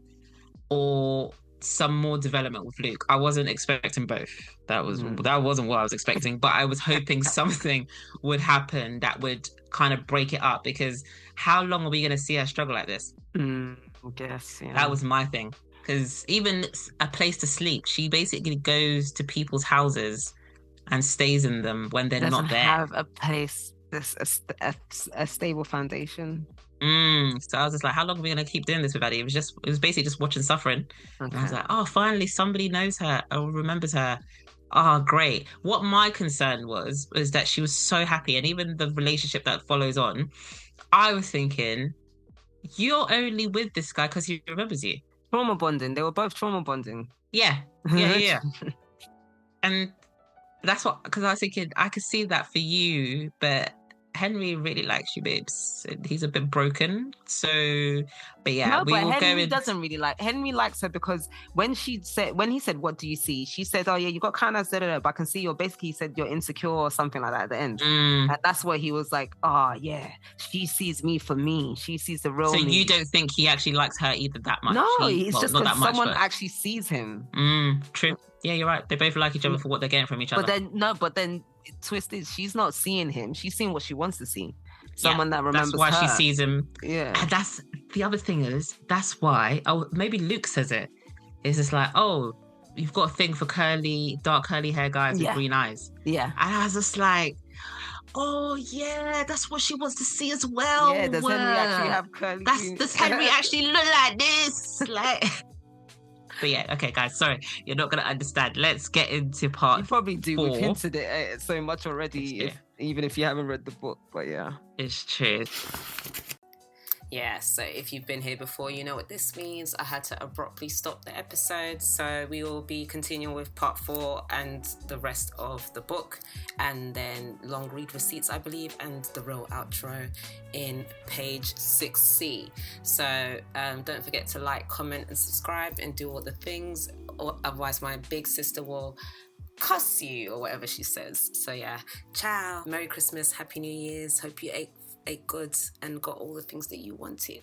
A: or some more development with Luke. I wasn't expecting both.
B: Mm.
A: That wasn't what I was expecting, but I was hoping something would happen that would kind of break it up because how long are we going to see her struggle like this?
B: I guess,
A: That
B: yeah.
A: was my thing. Because even a place to sleep, she basically goes to people's houses and stays in them when they're
B: Doesn't
A: not there.
B: have a place, a stable foundation.
A: So I was just like, how long are we gonna keep doing this with Addie? It was basically just watching suffering. And I was
B: Okay.
A: like, oh, finally somebody knows her or remembers her. Oh, great. What my concern was that she was so happy, and even the relationship that follows on, I was thinking, you're only with this guy because he remembers you.
B: Trauma bonding. They were both trauma bonding.
A: Yeah, yeah. And that's what, because I was thinking, I could see that for you, but Henry really likes you, babes. He's a bit broken. So, but yeah,
B: No,
A: we
B: but
A: will go
B: Henry
A: in.
B: doesn't really like. Henry likes her because when he said, "What do you see?" She said, "Oh yeah, you got kind of but I can see you're basically," he said, "You're insecure" or something like that at the end. And that's where he was like, "Oh yeah, she sees me for me. She sees the real
A: So
B: me."
A: you don't think he actually likes her either that much?
B: No, it's
A: Well,
B: just
A: not
B: because
A: that much,
B: someone
A: but
B: actually sees him.
A: true. Yeah, you're right. They both like each other for what they're getting from each other.
B: But then twist is she's not seeing him. She's seeing what she wants to see.
A: Yeah,
B: Someone that remembers
A: that's why she
B: her.
A: sees him.
B: Yeah.
A: And that's the other thing is that's why. Oh, maybe Luke says it. It's just like, oh, you've got a thing for dark curly hair guys with
B: Yeah.
A: green eyes.
B: Yeah.
A: And I was just like, oh yeah, that's what she wants to see as well.
B: Yeah, does Henry actually have curly?
A: Does Henry actually look like this? Like, but yeah, okay, guys, sorry, you're not gonna understand. Let's get into part.
B: You probably do.
A: 4.
B: We've hinted it so much already, even if you haven't read the book. But yeah,
A: it's true.
C: Yeah, so if you've been here before, you know what this means. I had to abruptly stop the episode, so we will be continuing with part 4 and the rest of the book, and then long read receipts, I believe, and the real outro in page 6C. So don't forget to like, comment, and subscribe, and do all the things, or otherwise my big sister will cuss you, or whatever she says. So yeah, ciao, Merry Christmas, Happy New Year's, hope you ate good and got all the things that you wanted.